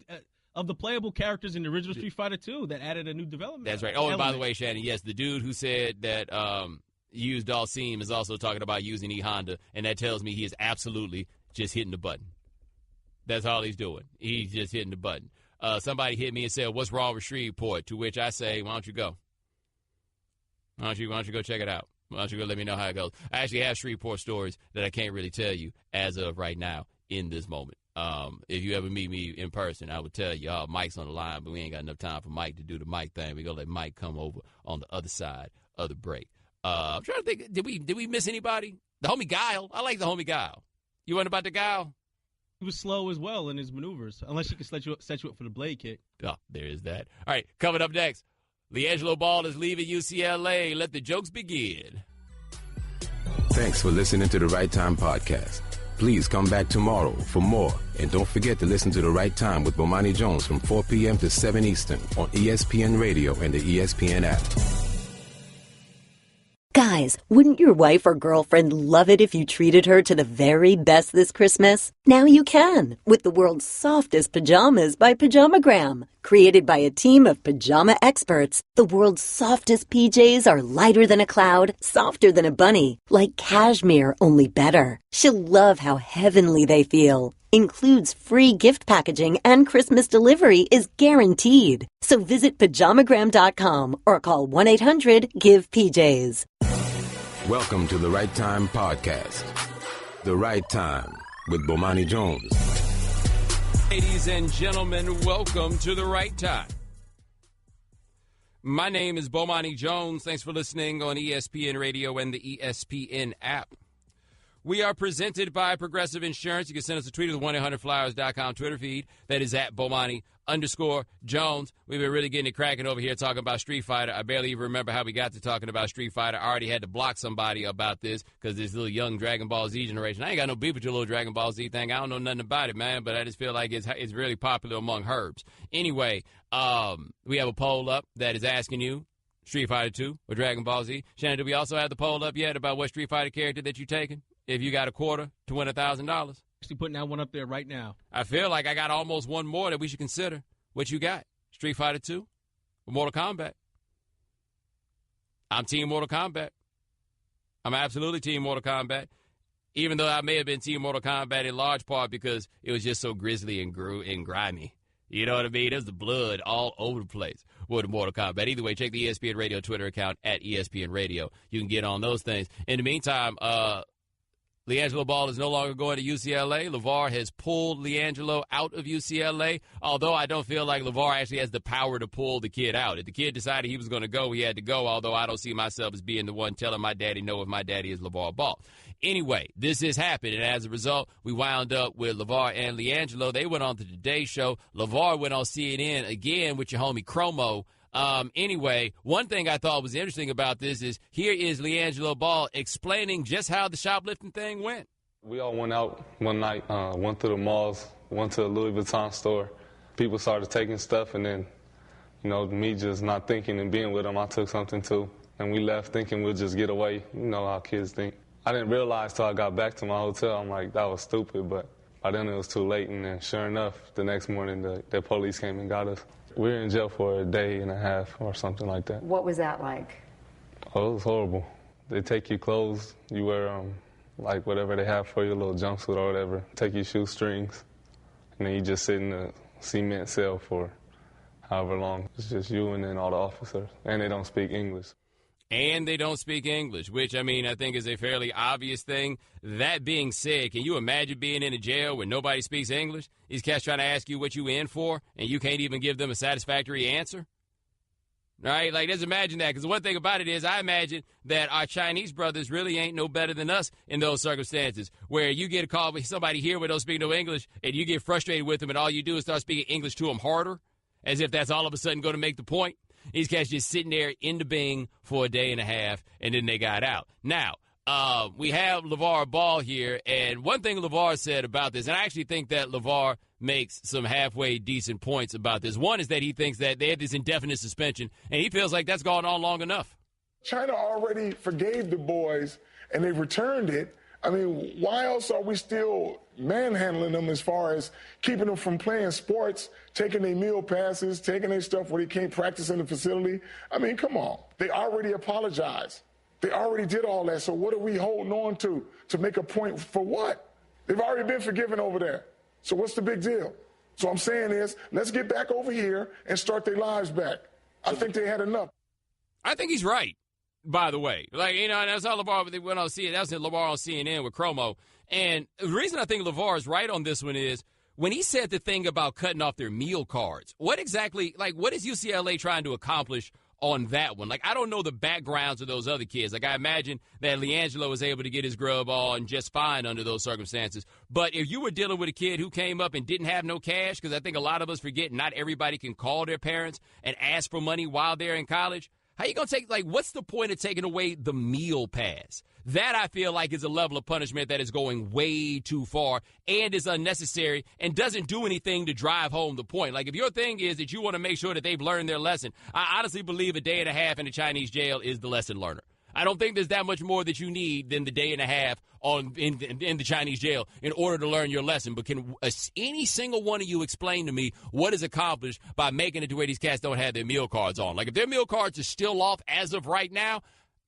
of the playable characters in the original Street Fighter 2. That added a new development. That's right. Oh, and by the way, Shannon, yes, the dude who said that used Dalsim is also talking about using E-Honda, and that tells me he is absolutely just hitting the button. That's all he's doing. He's just hitting the button. Somebody hit me and said, what's wrong with Shreveport? To which I say, why don't you go? Why don't you go check it out? Why don't you go let me know how it goes? I actually have Shreveport stories that I can't really tell you as of right now in this moment. If you ever meet me in person, I would tell you, Mike's on the line, but we ain't got enough time for Mike to do the Mike thing. We're going to let Mike come over on the other side of the break. I'm trying to think, did we miss anybody? The homie Guile. I like the homie Guile. You want about the Guile? He was slow as well in his maneuvers, unless he could set you up for the blade kick. Oh, there is that. All right, coming up next, LiAngelo Ball is leaving UCLA. Let the jokes begin. Thanks for listening to the Right Time Podcast. Please come back tomorrow for more. And don't forget to listen to The Right Time with Bomani Jones from 4 p.m. to 7 Eastern on ESPN Radio and the ESPN app. Guys, wouldn't your wife or girlfriend love it if you treated her to the very best this Christmas? Now you can, with the world's softest pajamas by Pajamagram. Created by a team of pajama experts, the world's softest PJs are lighter than a cloud, softer than a bunny, like cashmere, only better. She'll love how heavenly they feel. Includes free gift packaging and Christmas delivery is guaranteed. So visit pajamagram.com or call 1-800-GIVE-PJs. Welcome to the Right Time Podcast. The Right Time with Bomani Jones. Ladies and gentlemen, welcome to The Right Time. My name is Bomani Jones. Thanks for listening on ESPN Radio and the ESPN app. We are presented by Progressive Insurance. You can send us a tweet to the 1-800-Flowers.com Twitter feed. That is at Bomani_Jones. We've been really getting it cracking over here talking about Street Fighter. I barely even remember how we got to talking about Street Fighter. I already had to block somebody about this because this little young Dragon Ball Z generation. I ain't got no beef with your little Dragon Ball Z thing. I don't know nothing about it, man, but I just feel like it's really popular among herbs. Anyway, we have a poll up that is asking you, Street Fighter 2 or Dragon Ball Z. Shannon, do we also have the poll up yet about what Street Fighter character that you taking? If you got a quarter to win $1,000. Actually putting that one up there right now. I feel like I got almost one more that we should consider. What you got? Street Fighter 2 or Mortal Kombat? I'm Team Mortal Kombat. I'm absolutely Team Mortal Kombat. Even though I may have been Team Mortal Kombat in large part because it was just so grisly and grimy. You know what I mean? There's the blood all over the place with Mortal Kombat. Either way, check the ESPN Radio Twitter account at ESPN Radio. You can get on those things. In the meantime, LiAngelo Ball is no longer going to UCLA. Lavar has pulled LiAngelo out of UCLA, although I don't feel like Lavar actually has the power to pull the kid out. If the kid decided he was going to go, he had to go, although I don't see myself as being the one telling my daddy no if my daddy is Lavar Ball. Anyway, this has happened, and as a result, we wound up with Lavar and LiAngelo. They went on the Today Show. Lavar went on CNN again with your homie Chromo. Anyway, one thing I thought was interesting about this is here is LiAngelo Ball explaining just how the shoplifting thing went. We all went out one night, went to the malls, went to a Louis Vuitton store. People started taking stuff, and then, me just not thinking and being with them, I took something too. And we left thinking we'll just get away. You know how kids think. I didn't realize till I got back to my hotel. I'm like, that was stupid, but by then it was too late. And then sure enough, the next morning the police came and got us. We were in jail for a day and a half or something like that. What was that like? Oh, it was horrible. They take your clothes, you wear like whatever they have for you, a little jumpsuit or whatever. Take your shoestrings, and then you just sit in a cement cell for however long. It's just you and then all the officers, and they don't speak English. And they don't speak English, which, I think is a fairly obvious thing. That being said, can you imagine being in a jail where nobody speaks English? These cats trying to ask you what you in for, and you can't even give them a satisfactory answer? Right? Like, just imagine that, because the one thing about it is I imagine that our Chinese brothers really ain't no better than us in those circumstances, where you get a call with somebody here where don't speak no English, and you get frustrated with them, and all you do is start speaking English to them harder, as if that's all of a sudden going to make the point. These cats just sitting there in the Bing for a day and a half, and then they got out. Now, we have Lavar Ball here, and one thing Lavar said about this, and I actually think that Lavar makes some halfway decent points about this. One is that he thinks that they had this indefinite suspension, and he feels like that's gone on long enough. China already forgave the boys, and they returned it. Why else are we still manhandling them as far as keeping them from playing sports, taking their meal passes, taking their stuff where they can't practice in the facility? Come on. They already apologized. They already did all that. So what are we holding on to make a point for what? They've already been forgiven over there. So what's the big deal? So I'm saying is, let's get back over here and start their lives back. I think they had enough. I think he's right. By the way, and that's how Lavar went on CNN. That was Lavar on CNN with Chromo. And the reason I think Lavar is right on this one is when he said the thing about cutting off their meal cards, what exactly, what is UCLA trying to accomplish on that one. Like, I don't know the backgrounds of those other kids. Like, I imagine that LiAngelo was able to get his grub on just fine under those circumstances. But if you were dealing with a kid who came up and didn't have no cash, because I think a lot of us forget not everybody can call their parents and ask for money while they're in college, how you going to take, like, what's the point of taking away the meal pass? That, I feel like, is a level of punishment that is going way too far and is unnecessary and doesn't do anything to drive home the point. Like, if your thing is that you want to make sure that they've learned their lesson, I honestly believe a day and a half in a Chinese jail is the lesson learner. I don't think there's that much more that you need than the day and a half in the Chinese jail in order to learn your lesson. But can any single one of you explain to me what is accomplished by making it to where these cats don't have their meal cards on? Like, if their meal cards are still off as of right now,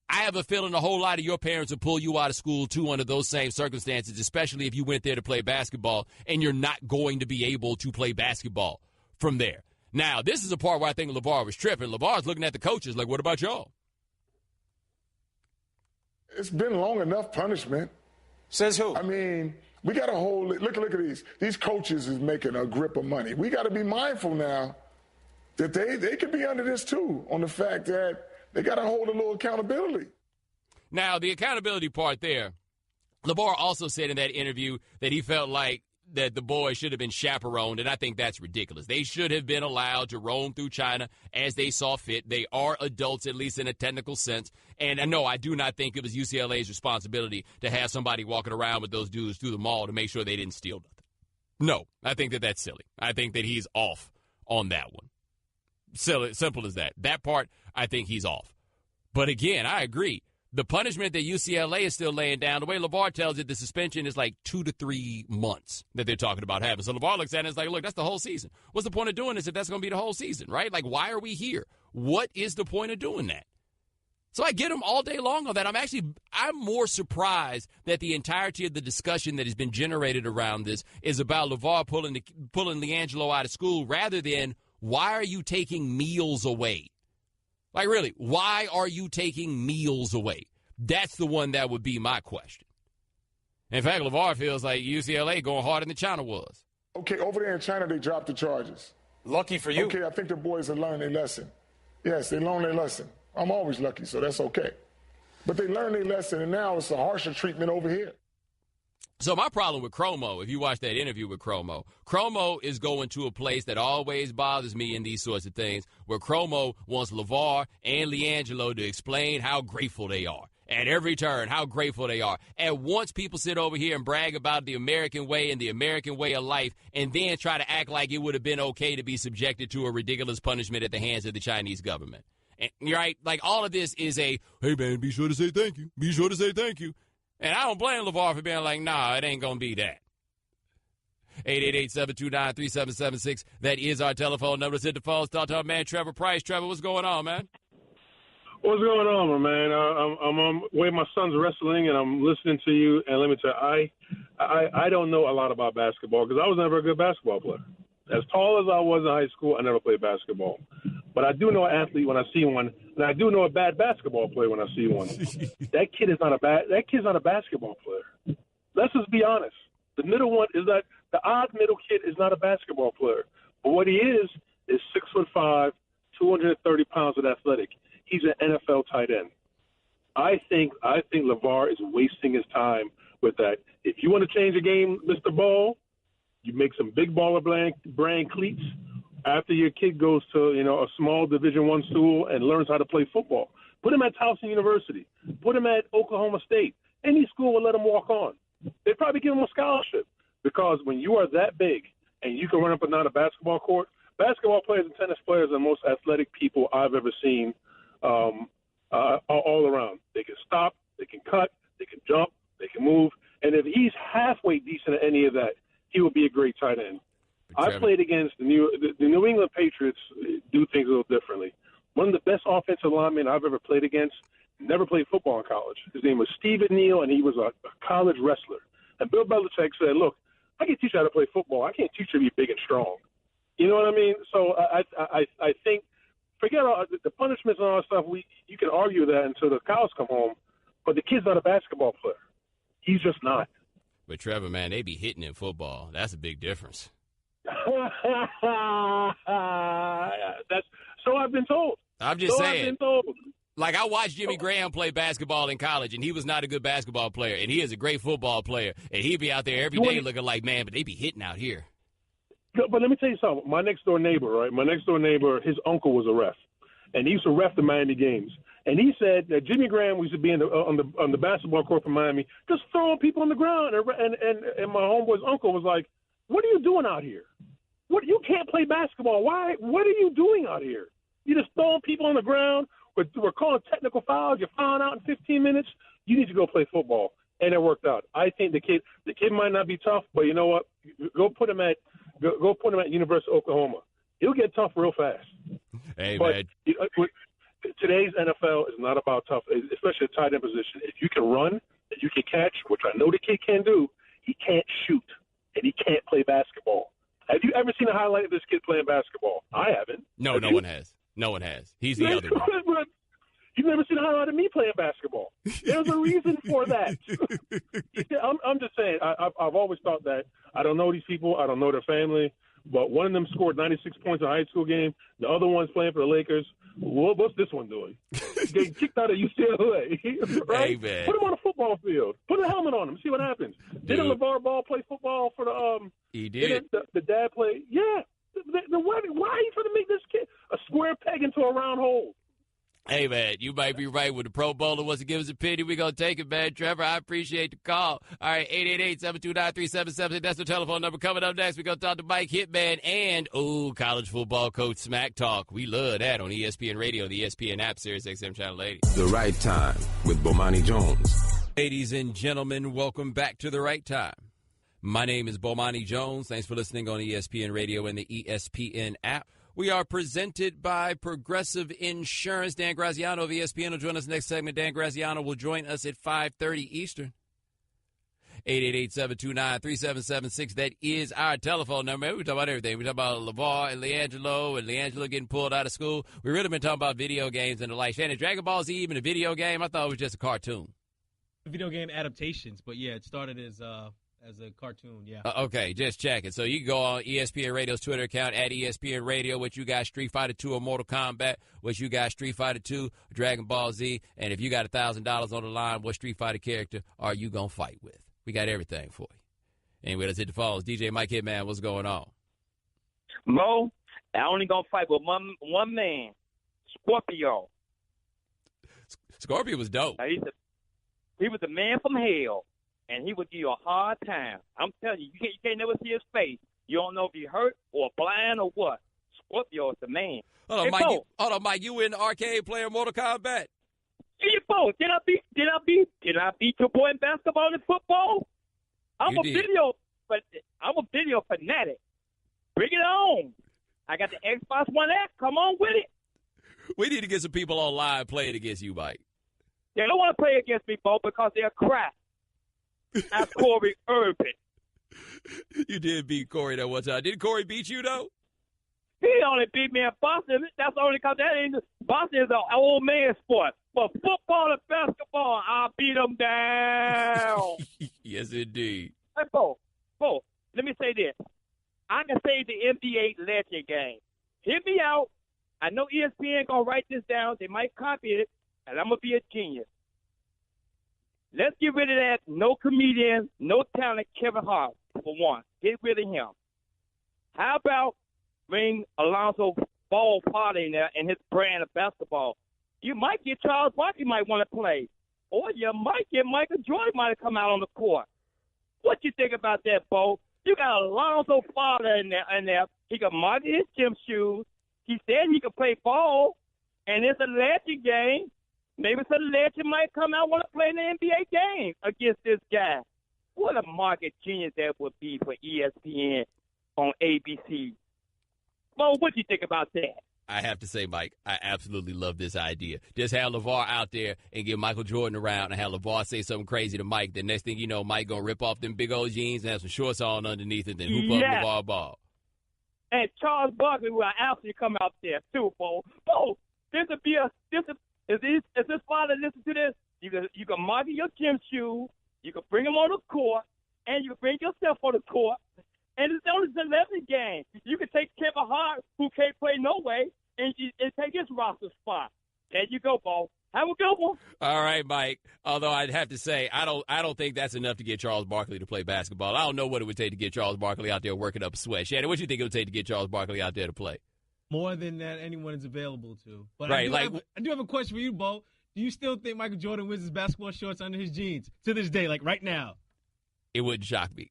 I have a feeling a whole lot of your parents will pull you out of school, too, under those same circumstances, especially if you went there to play basketball and you're not going to be able to play basketball from there. Now, this is a part where I think Lavar was tripping. Lavar's looking at the coaches like, what about y'all? It's been long enough punishment. Says who? I mean, we got to hold it. Look at these. These coaches is making a grip of money. We got to be mindful now that they could be under this, too, on the fact that they got to hold a little accountability. Now, the accountability part there, Lavar also said in that interview that he felt like that the boys should have been chaperoned, and I think that's ridiculous. They should have been allowed to roam through China as they saw fit. They are adults, at least in a technical sense. And no, I do not think it was UCLA's responsibility to have somebody walking around with those dudes through the mall to make sure they didn't steal nothing. No, I think that that's silly. I think that he's off on that one. Simple as that. That part, I think he's off. But again, I agree. The punishment that UCLA is still laying down, the way Lavar tells it, the suspension is like 2 to 3 months that they're talking about having. So Lavar looks at it and is like, look, that's the whole season. What's the point of doing this if that's going to be the whole season, right? Like, why are we here? What is the point of doing that? So I get him all day long on that. I'm more surprised that the entirety of the discussion that has been generated around this is about Lavar pulling LiAngelo out of school rather than why are you taking meals away? Like, really, why are you taking meals away? That's the one that would be my question. In fact, Lavar feels like UCLA going harder than China was. Okay, over there in China, they dropped the charges. Lucky for you. Okay, I think the boys have learned their lesson. Yes, they learned their lesson. I'm always lucky, so that's okay. But they learned their lesson, and now it's a harsher treatment over here. So my problem with Chromo, if you watch that interview with Chromo is going to a place that always bothers me in these sorts of things, where Chromo wants Lavar and LiAngelo to explain how grateful they are. At every turn, how grateful they are. And once people sit over here and brag about the American way and the American way of life, and then try to act like it would have been okay to be subjected to a ridiculous punishment at the hands of the Chinese government. And, right? Like, all of this is hey, man, be sure to say thank you. Be sure to say thank you. And I don't blame Lavar for being like, nah, it ain't going to be that. 888-729-3776. That is our telephone number. Let's hit the phones. Talk to our man, Trevor Price. Trevor, what's going on, man? What's going on, man? I'm on where my son's wrestling, and I'm listening to you. And let me tell you, I don't know a lot about basketball because I was never a good basketball player. As tall as I was in high school, I never played basketball. But I do know an athlete when I see one, and I do know a bad basketball player when I see one. That kid's not a basketball player. Let's just be honest. The middle one is that the odd middle kid is not a basketball player. But what he is 6'5", 230 pounds of athletic. He's an NFL tight end. I think Lavar is wasting his time with that. If you want to change the game, Mr. Ball, you make some big baller brand cleats after your kid goes to, a small Division I school and learns how to play football. Put him at Towson University. Put him at Oklahoma State. Any school will let him walk on. They'd probably give him a scholarship because when you are that big and you can run up and down a basketball court, basketball players and tennis players are the most athletic people I've ever seen all around. They can stop, they can cut, they can jump, they can move. And if he's halfway decent at any of that, he will be a great tight end. I played against the New England Patriots. Do things a little differently. One of the best offensive linemen I've ever played against. Never played football in college. His name was Stephen Neal, and he was a college wrestler. And Bill Belichick said, "Look, I can teach you how to play football. I can't teach you to be big and strong." You know what I mean? So I think forget all the punishments and all that stuff. You can argue that until the cows come home, but the kid's not a basketball player. He's just not. But Trevor, man, they be hitting in football. That's a big difference. That's so I've been told. I'm just So saying. I've been told. Like, I watched Jimmy Graham play basketball in college, and he was not a good basketball player, and he is a great football player, and he'd be out there every day looking like, man, but they be hitting out here. But let me tell you something. My next door neighbor, right? My next door neighbor, his uncle was a ref, and he used to ref the Miami games. And he said that Jimmy Graham used to be on the basketball court for Miami, just throwing people on the ground. And my homeboy's uncle was like, "What are you doing out here? What, you can't play basketball. Why? What are you doing out here? You just throwing people on the ground. We're calling technical fouls. You're fouling out in 15 minutes. You need to go play football." And it worked out. I think the kid might not be tough, but you know what? Go put him at University of Oklahoma. He'll get tough real fast. Hey, but man. Today's NFL is not about tough, especially a tight end position. If you can run, if you can catch, which I know the kid can do, he can't shoot, and he can't play basketball. Have you ever seen a highlight of this kid playing basketball? I haven't. No, no one has. No one has. He's the other one. You've never seen a highlight of me playing basketball. There's a reason for that. I'm just saying, I've always thought that. I don't know these people. I don't know their family. But one of them scored 96 points in a high school game. The other one's playing for the Lakers. What's this one doing? Getting kicked out of UCLA, right? Hey, man. Put him on a football field. Put a helmet on him. See what happens. Didn't Lavar Ball play football for the He did. The dad play? Yeah. Why are you trying to make this kid a square peg into a round hole? Hey, man, you might be right. When the Pro Bowler wants to give us a opinion, we're going to take it, man. Trevor, I appreciate the call. All right, 888-729-3776. That's the telephone number. Coming up next, we're going to talk to Mike Hitman and, college football coach Smack Talk. We love that on ESPN Radio, the ESPN app, Sirius XM Channel 80. The Right Time with Bomani Jones. Ladies and gentlemen, welcome back to The Right Time. My name is Bomani Jones. Thanks for listening on ESPN Radio and the ESPN app. We are presented by Progressive Insurance. Dan Graziano of ESPN will join us next segment. Dan Graziano will join us at 5:30 Eastern. 888-729-3776. That is our telephone number. We talk about everything. We talk about Lavar and LiAngelo getting pulled out of school. We really been talking about video games and the like. Shannon, Dragon Ball Z even a video game? I thought it was just a cartoon. Video game adaptations, but yeah, it started as a cartoon, yeah. Okay, just checking. So you can go on ESPN Radio's Twitter account at ESPN Radio, what you got Street Fighter 2 or Mortal Kombat, what you got Street Fighter 2, Dragon Ball Z, and if you got $1,000 on the line, what Street Fighter character are you going to fight with? We got everything for you. Anyway, let's hit the phones. DJ Mike Hitman, what's going on? Mo, I only going to fight with one man, Scorpio. Scorpio was dope. He was a man from hell. And he would give you a hard time. I'm telling you, you can't never see his face. You don't know if he's hurt or blind or what. Scorpio is the man. Hold on, Mike. You in the arcade playing Mortal Kombat? Hey, Bo, did I beat your boy in basketball and football? I'm a video fanatic. Bring it on. I got the Xbox One X. Come on with it. We need to get some people online playing against you, Mike. They don't want to play against me, Bo, because they're crap. That's Corey Urban. You did beat Corey that one time. Did Corey beat you, though? He only beat me in Boston. That's only because Boston is an old man sport. But football and basketball, I'll beat them down. Yes, indeed. Hey, Bo, let me say this. I can say the NBA legend game. Hear me out. I know ESPN going to write this down. They might copy it, and I'm going to be a genius. Let's get rid of that no comedian, no talent Kevin Hart, for one. Get rid of him. How about bring Alonzo Ball father in there and his brand of basketball? You might get Charles Barkley might want to play. Or you might get Michael Jordan might have come out on the court. What you think about that, Bo? You got Alonzo father in there. He can market his gym shoes. He said he could play ball. And it's a legend game. Maybe some legend might come out and want to play in the NBA game against this guy. What a market genius that would be for ESPN on ABC. Well, what do you think about that? I have to say, Mike, I absolutely love this idea. Just have LeVar out there and get Michael Jordan around and have LeVar say something crazy to Mike. The next thing you know, Mike going to rip off them big old jeans and have some shorts on underneath it and hoop up LeVar Ball. And Charles Barkley will actually come out there, too, Bo. Bo, this would be Is this father listen to this? You can market your gym shoes, you can bring them on the court, and you can bring yourself on the court. And it's only an 11 game. You can take Kevin Hart, who can't play no way, and take his roster spot. There you go, Bo. Have a good one. All right, Mike. Although I'd have to say, I don't think that's enough to get Charles Barkley to play basketball. I don't know what it would take to get Charles Barkley out there working up a sweat. Shannon, what do you think it would take to get Charles Barkley out there to play? More than that anyone is available to. But right, I do have a question for you, Bo. Do you still think Michael Jordan wears his basketball shorts under his jeans to this day, like right now? It wouldn't shock me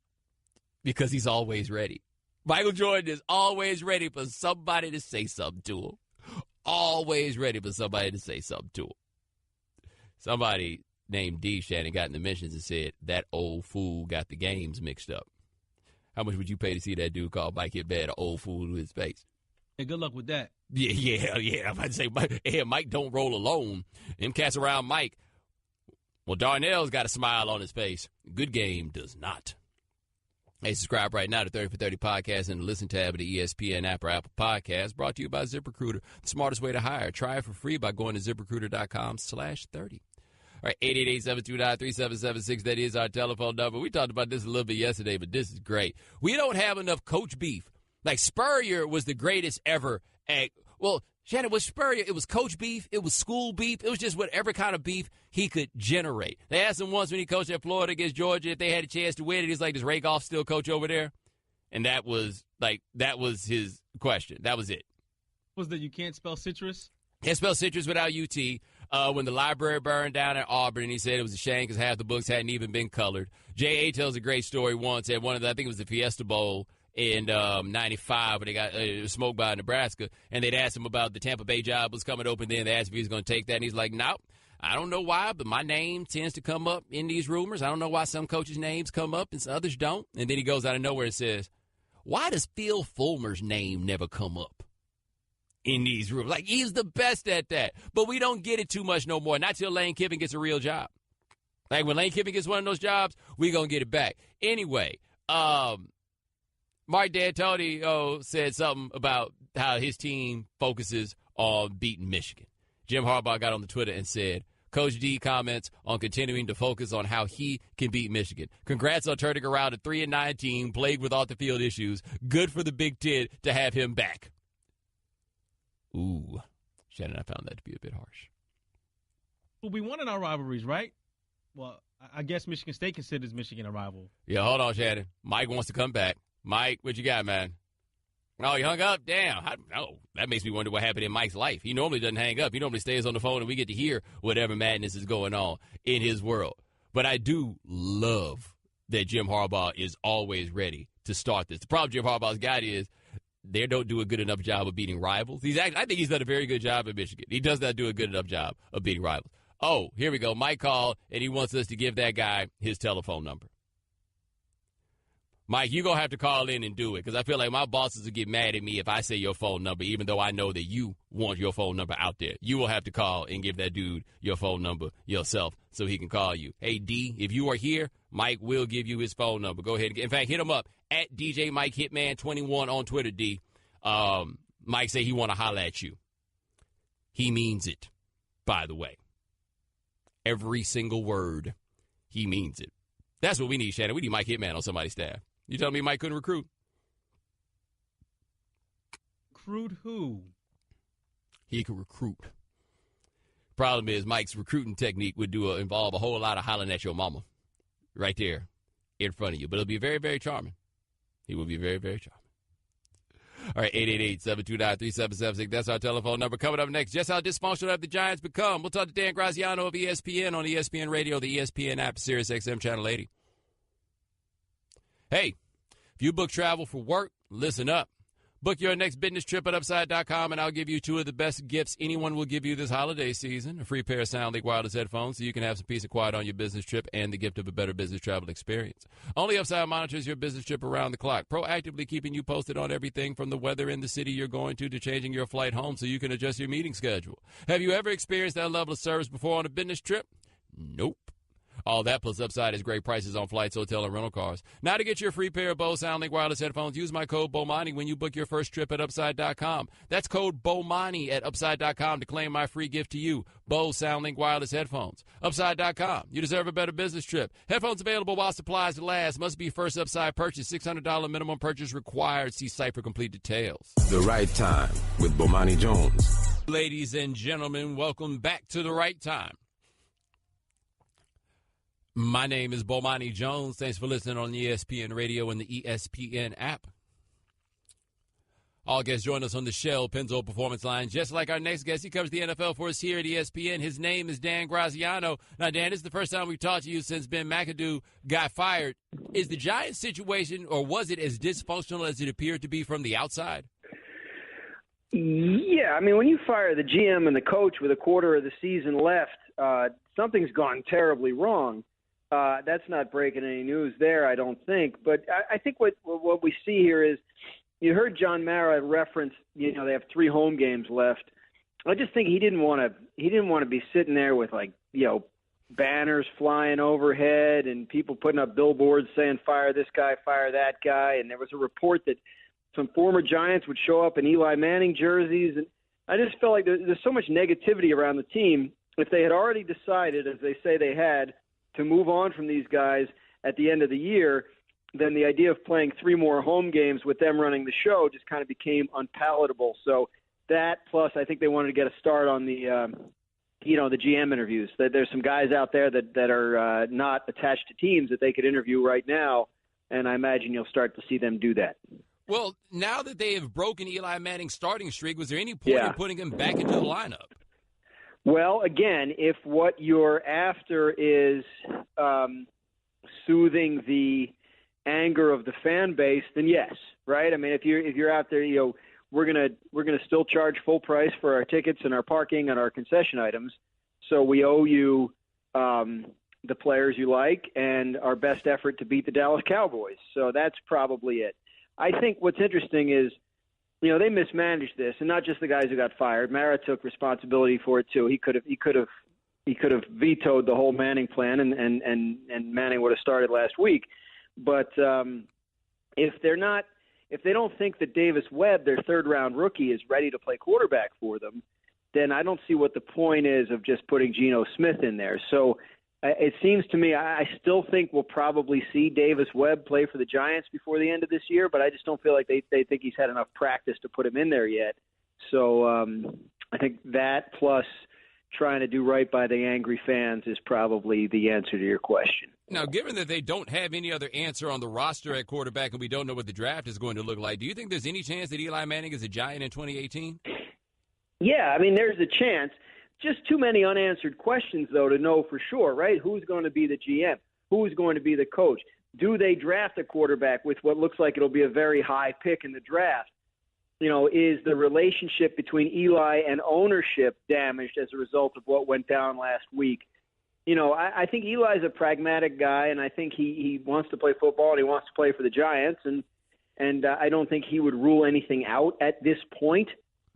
because he's always ready. Michael Jordan is always ready for somebody to say something to him. Always ready for somebody to say something to him. Somebody named D. Shannon got in the mentions and said, that old fool got the games mixed up. How much would you pay to see that dude call Mike hit bad an old fool to his face? Hey, good luck with that. Yeah. I'm about to say, Mike don't roll alone. Them cats around Mike. Well, Darnell's got a smile on his face. Good game does not. Hey, subscribe right now to 30 for 30 Podcast and the Listen tab of the ESPN app or Apple Podcasts. Brought to you by ZipRecruiter, the smartest way to hire. Try it for free by going to ZipRecruiter.com/30. All right, 888-729-3776. That is our telephone number. We talked about this a little bit yesterday, but this is great. We don't have enough coach beef. Like, Spurrier was the greatest ever at, well, Shannon, was Spurrier, it was coach beef, it was school beef, it was just whatever kind of beef he could generate. They asked him once when he coached at Florida against Georgia if they had a chance to win it. He's like, does Ray Goff still coach over there? And that was his question. That was it. Was that you can't spell citrus? Can't spell citrus without UT. When the library burned down at Auburn, he said it was a shame because half the books hadn't even been colored. J.A. tells a great story once at one of the, I think it was the Fiesta Bowl in 95 when they got smoked by Nebraska, and they'd asked him about the Tampa Bay job was coming open then. They asked if he was going to take that, and he's like, nope. I don't know why, but my name tends to come up in these rumors. I don't know why some coaches' names come up and others don't. And then he goes out of nowhere and says, why does Phil Fulmer's name never come up in these rumors? Like, he's the best at that. But we don't get it too much no more. Not till Lane Kiffin gets a real job. Like, when Lane Kiffin gets one of those jobs, we going to get it back. Anyway, Mark D'Antoni said something about how his team focuses on beating Michigan. Jim Harbaugh got on the Twitter and said, Coach D comments on continuing to focus on how he can beat Michigan. Congrats on turning around a 3-9 team plagued with off-the-field issues. Good for the Big Ten to have him back. Ooh, Shannon, I found that to be a bit harsh. Well, we won in our rivalries, right? Well, I guess Michigan State considers Michigan a rival. Yeah, hold on, Shannon. Mike wants to come back. Mike, what you got, man? Oh, he hung up? Damn. That makes me wonder what happened in Mike's life. He normally doesn't hang up. He normally stays on the phone, and we get to hear whatever madness is going on in his world. But I do love that Jim Harbaugh is always ready to start this. The problem Jim Harbaugh's got is they don't do a good enough job of beating rivals. I think he's done a very good job at Michigan. He does not do a good enough job of beating rivals. Oh, here we go. Mike called, and he wants us to give that guy his telephone number. Mike, you're going to have to call in and do it because I feel like my bosses will get mad at me if I say your phone number, even though I know that you want your phone number out there. You will have to call and give that dude your phone number yourself so he can call you. Hey, D, if you are here, Mike will give you his phone number. Go ahead. In fact, hit him up at DJ Mike Hitman 21 on Twitter, D. Mike say he want to holler at you. He means it, by the way. Every single word, he means it. That's what we need, Shannon. We need Mike Hitman on somebody's staff. You telling me Mike couldn't recruit? Recruit who? He could recruit. Problem is, Mike's recruiting technique would involve a whole lot of hollering at your mama right there in front of you. But it'll be very, very charming. He will be very, very charming. All right, 888-729-3776. That's our telephone number. Coming up next, just how dysfunctional have the Giants become? We'll talk to Dan Graziano of ESPN on ESPN Radio, the ESPN app, Sirius XM Channel 80. Hey, if you book travel for work, listen up. Book your next business trip at Upside.com, and I'll give you two of the best gifts anyone will give you this holiday season. A free pair of SoundLink wireless headphones so you can have some peace and quiet on your business trip and the gift of a better business travel experience. Only Upside monitors your business trip around the clock, proactively keeping you posted on everything from the weather in the city you're going to changing your flight home so you can adjust your meeting schedule. Have you ever experienced that level of service before on a business trip? Nope. All that plus Upside is great prices on flights, hotel, and rental cars. Now to get your free pair of Bose SoundLink wireless headphones, use my code Bomani when you book your first trip at Upside.com. That's code Bomani at Upside.com to claim my free gift to you, Bose SoundLink wireless headphones. Upside.com. You deserve a better business trip. Headphones available while supplies last. Must be first Upside purchase. $600 minimum purchase required. See site for complete details. The Right Time with Bomani Jones. Ladies and gentlemen, welcome back to The Right Time. My name is Bomani Jones. Thanks for listening on ESPN Radio and the ESPN app. All guests join us on the Shell Pennzoil Performance Line. Just like our next guest, he covers the NFL for us here at ESPN. His name is Dan Graziano. Now, Dan, this is the first time we've talked to you since Ben McAdoo got fired. Is the Giants situation, or was it as dysfunctional as it appeared to be from the outside? Yeah, I mean, when you fire the GM and the coach with a quarter of the season left, something's gone terribly wrong. That's not breaking any news there, I don't think. But I think what we see here is, you heard John Mara reference, they have 3 home games left. I just think he didn't want to be sitting there with banners flying overhead and people putting up billboards saying fire this guy, fire that guy. And there was a report that some former Giants would show up in Eli Manning jerseys. And I just felt like there's so much negativity around the team. If they had already decided, as they say they had, to move on from these guys at the end of the year, then the idea of playing 3 more home games with them running the show just kind of became unpalatable. So that, plus I think they wanted to get a start on the GM interviews. That there's some guys out there that are not attached to teams that they could interview right now, and I imagine you'll start to see them do that. Well, now that they have broken Eli Manning's starting streak, was there any point in putting him back into the lineup? Well, again, if what you're after is soothing the anger of the fan base, then yes, right? I mean, if you're out there, we're gonna still charge full price for our tickets and our parking and our concession items, so we owe you the players you like and our best effort to beat the Dallas Cowboys. So that's probably it. I think what's interesting is, they mismanaged this, and not just the guys who got fired. Mara took responsibility for it too. He could have vetoed the whole Manning plan, and Manning would have started last week. But if they don't think that Davis Webb, their 3rd-round rookie, is ready to play quarterback for them, then I don't see what the point is of just putting Geno Smith in there. So it seems to me, I still think we'll probably see Davis Webb play for the Giants before the end of this year, but I just don't feel like they think he's had enough practice to put him in there yet. So I think that plus trying to do right by the angry fans is probably the answer to your question. Now, given that they don't have any other answer on the roster at quarterback and we don't know what the draft is going to look like, do you think there's any chance that Eli Manning is a Giant in 2018? Yeah, I mean, there's a chance. Just too many unanswered questions, though, to know for sure, right? Who's going to be the GM? Who's going to be the coach? Do they draft a quarterback with what looks like it'll be a very high pick in the draft? Is the relationship between Eli and ownership damaged as a result of what went down last week? I think Eli's a pragmatic guy, and I think he wants to play football and he wants to play for the Giants, and I don't think he would rule anything out at this point.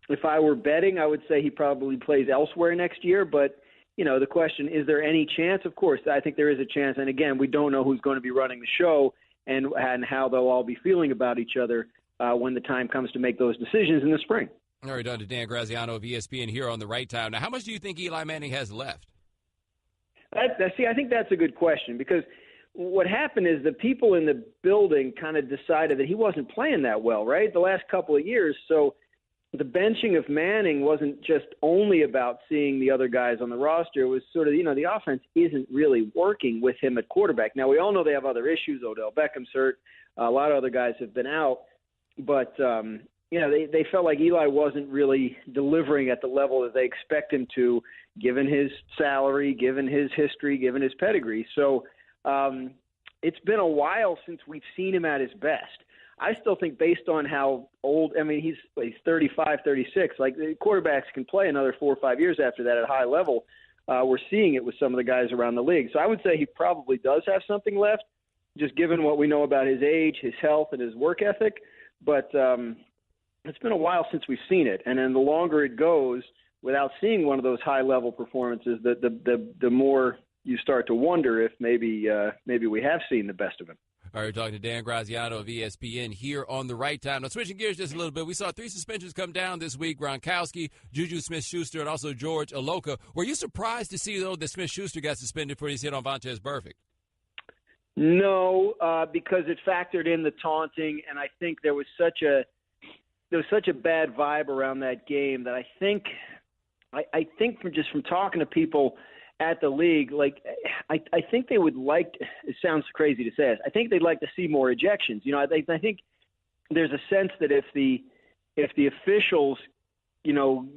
If I were betting, I would say he probably plays elsewhere next year. But, the question, is there any chance? Of course, I think there is a chance. And, again, we don't know who's going to be running the show and how they'll all be feeling about each other when the time comes to make those decisions in the spring. All right, done to Dan Graziano of ESPN here on The Right Time. Now, how much do you think Eli Manning has left? See, I think that's a good question because what happened is the people in the building kind of decided that he wasn't playing that well, right, the last couple of years. So the benching of Manning wasn't just only about seeing the other guys on the roster. It was sort of, the offense isn't really working with him at quarterback. Now, we all know they have other issues. Odell Beckham's hurt. A lot of other guys have been out. But, they felt like Eli wasn't really delivering at the level that they expect him to, given his salary, given his history, given his pedigree. So it's been a while since we've seen him at his best. I still think based on how old, he's 35, 36, like the quarterbacks can play another 4 or 5 years after that at a high level. We're seeing it with some of the guys around the league. So I would say he probably does have something left, just given what we know about his age, his health, and his work ethic. But it's been a while since we've seen it. And then the longer it goes without seeing one of those high-level performances, the more you start to wonder if maybe we have seen the best of him. All right, we're talking to Dan Graziano of ESPN here on The Right Time. Now, switching gears just a little bit, we saw 3 suspensions come down this week: Gronkowski, JuJu Smith-Schuster, and also George Iloka. Were you surprised to see, though, that Smith-Schuster got suspended for his hit on Vontaze Burfict? No, because it factored in the taunting, and I think there was such a bad vibe around that game that I think from talking to people at the league, like I think they would like. It sounds crazy to say this. I think they'd like to see more ejections. You know, I think there's a sense that if the officials, you know,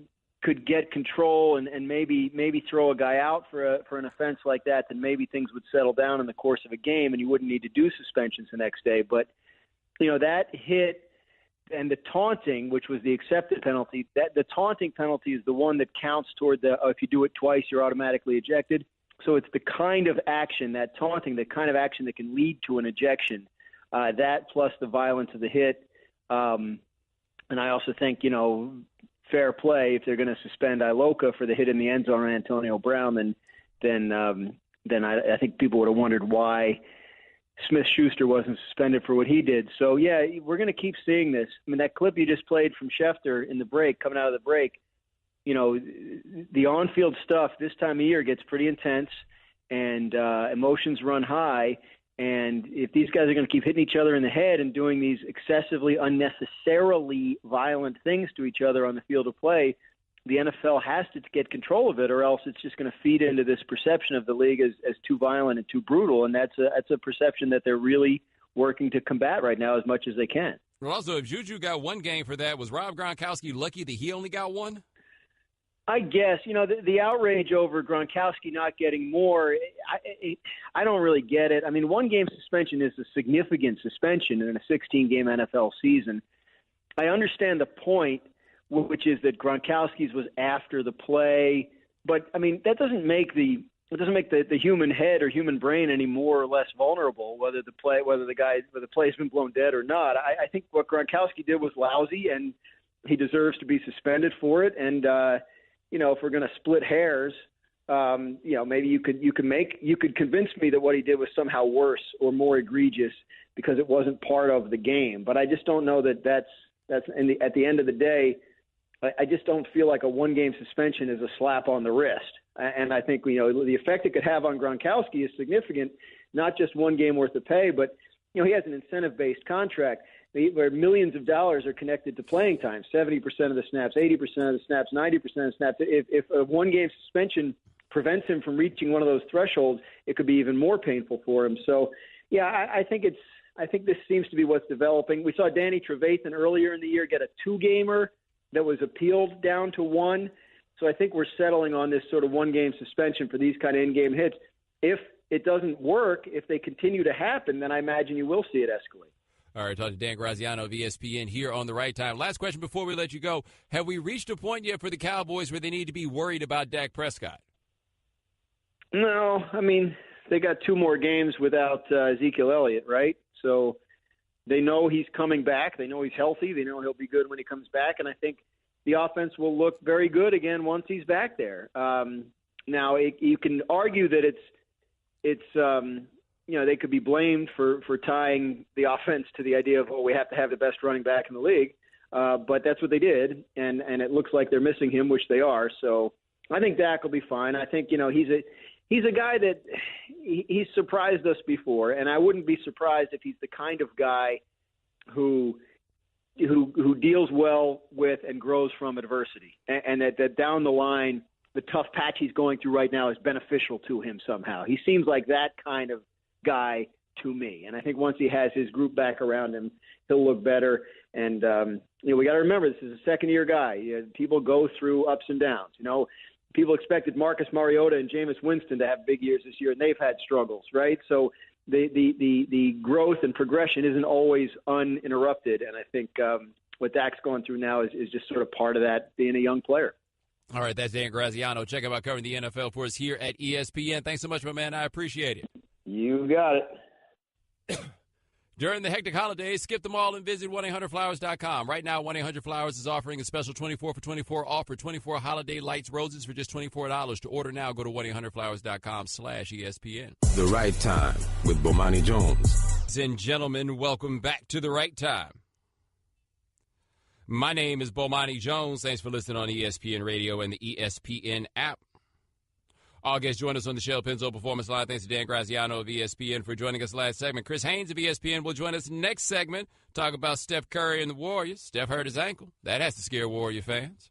could get control and maybe throw a guy out for an offense like that, then maybe things would settle down in the course of a game, and you wouldn't need to do suspensions the next day. But you know, that hit. And the taunting, which was the accepted penalty, that the taunting penalty is the one that counts toward if you do it twice, you're automatically ejected. So it's the kind of action, that taunting, the kind of action that can lead to an ejection, that plus the violence of the hit. And I also think, you know, fair play, if they're going to suspend Iloka for the hit in the end zone on Antonio Brown, then I think people would have wondered why Smith-Schuster wasn't suspended for what he did. So, yeah, we're going to keep seeing this. I mean, that clip you just played from Schefter in the break, coming out of the break, you know, the on-field stuff this time of year gets pretty intense, and emotions run high. And if these guys are going to keep hitting each other in the head and doing these excessively, unnecessarily violent things to each other on the field of play, the NFL has to get control of it, or else it's just going to feed into this perception of the league as too violent and too brutal, and that's a perception that they're really working to combat right now as much as they can. Well, also, if JuJu got one game for that, was Rob Gronkowski lucky that he only got one? I guess. You know, the outrage over Gronkowski not getting more, I don't really get it. I mean, one-game suspension is a significant suspension in a 16-game NFL season. I understand the point, which is that Gronkowski's was after the play. But, I mean, that doesn't make the human head or human brain any more or less vulnerable, whether the play's been blown dead or not. I think what Gronkowski did was lousy, and he deserves to be suspended for it. And, you know, if we're going to split hairs, you know, maybe you could convince me that what he did was somehow worse or more egregious because it wasn't part of the game. But I just don't know that that's at the end of the day, I just don't feel like a one-game suspension is a slap on the wrist. And I think, you know, the effect it could have on Gronkowski is significant, not just one game worth of pay, but, you know, he has an incentive-based contract where millions of dollars are connected to playing time, 70% of the snaps, 80% of the snaps, 90% of the snaps. If a one-game suspension prevents him from reaching one of those thresholds, it could be even more painful for him. So, yeah, I think this seems to be what's developing. We saw Danny Trevathan earlier in the year get a two-gamer that was appealed down to one. So I think we're settling on this sort of one-game suspension for these kind of in-game hits. If it doesn't work, if they continue to happen, then I imagine you will see it escalate. All right, talking to Dan Graziano of ESPN here on The Right Time. Last question before we let you go. Have we reached a point yet for the Cowboys where they need to be worried about Dak Prescott? No, I mean, they got 2 more games without Ezekiel Elliott, right? So they know he's coming back. They know he's healthy. They know he'll be good when he comes back. And I think the offense will look very good again once he's back there. Now, you can argue that it's you know, they could be blamed for tying the offense to the idea of, we have to have the best running back in the league. But that's what they did, and it looks like they're missing him, which they are. So I think Dak will be fine. I think, you know, he's a guy that he's surprised us before, and I wouldn't be surprised if he's the kind of guy who deals well with and grows from adversity, and that down the line, the tough patch he's going through right now is beneficial to him somehow. He seems like that kind of guy to me, and I think once he has his group back around him, he'll look better. And you know, we got to remember, this is a second-year guy. People go through ups and downs. You know, people expected Marcus Mariota and Jameis Winston to have big years this year, and they've had struggles, right? So the growth and progression isn't always uninterrupted, and I think what Dak's going through now is just sort of part of that, being a young player. All right, that's Dan Graziano. Check him out covering the NFL for us here at ESPN. Thanks so much, my man. I appreciate it. You got it. During the hectic holidays, skip them all and visit 1-800-Flowers.com. Right now, 1-800-Flowers is offering a special 24 for 24 offer, 24 holiday lights roses for just $24. To order now, go to 1-800-Flowers.com/ESPN. The Right Time with Bomani Jones. Ladies and gentlemen, welcome back to The Right Time. My name is Bomani Jones. Thanks for listening on ESPN Radio and the ESPN app. All guests join us on the Shell Penzo Performance Line. Thanks to Dan Graziano of ESPN for joining us last segment. Chris Haynes of ESPN will join us next segment. Talk about Steph Curry and the Warriors. Steph hurt his ankle. That has to scare Warrior fans.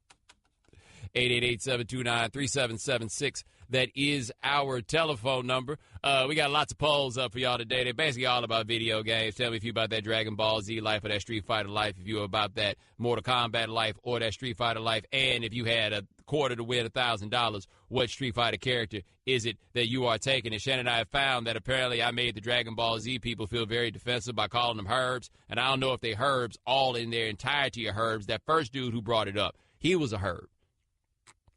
888-729-3776. That is our telephone number. We got lots of polls up for y'all today. They're basically all about video games. Tell me if you about that Dragon Ball Z life or that Street Fighter life, if you about that Mortal Kombat life or that Street Fighter life, and if you had a quarter to win $1,000, what Street Fighter character is it that you are taking? And Shannon and I have found that apparently I made the Dragon Ball Z people feel very defensive by calling them herbs, and I don't know if they herbs all in their entirety are herbs. That first dude who brought it up, he was a herb.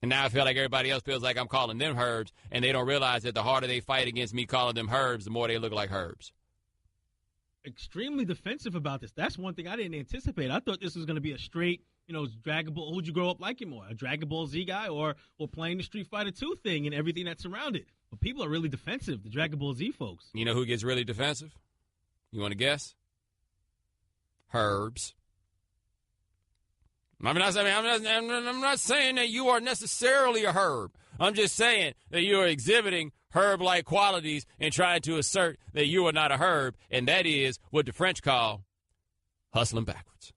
And now I feel like everybody else feels like I'm calling them herbs, and they don't realize that the harder they fight against me calling them herbs, the more they look like herbs. Extremely defensive about this. That's one thing I didn't anticipate. I thought this was going to be a straight, Dragon Ball. Who'd you grow up liking more, a Dragon Ball Z guy or playing the Street Fighter 2 thing and everything that's surrounded? But people are really defensive, the Dragon Ball Z folks. You know who gets really defensive? You want to guess? Herbs. I'm not saying that you are necessarily a herb. I'm just saying that you are exhibiting herb-like qualities and trying to assert that you are not a herb, and that is what the French call hustling backwards.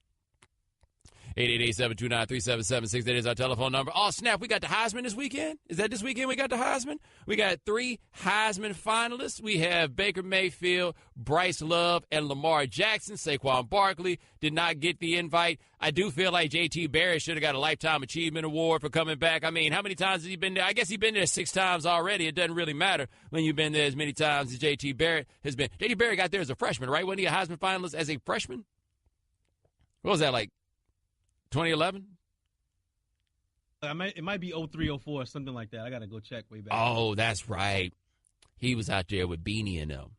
888-729-3776. That is our telephone number. Oh, snap, we got the Heisman this weekend? Is that this weekend we got the Heisman? We got 3 Heisman finalists. We have Baker Mayfield, Bryce Love, and Lamar Jackson. Saquon Barkley did not get the invite. I do feel like J.T. Barrett should have got a Lifetime Achievement Award for coming back. I mean, how many times has he been there? I guess he's been there 6 times already. It doesn't really matter when you've been there as many times as J.T. Barrett has been. J.T. Barrett got there as a freshman, right? Wasn't he a Heisman finalist as a freshman? What was that, like 2011? It might be 03, 04, something like that. I got to go check way back. Oh, that's right. He was out there with Beanie and them.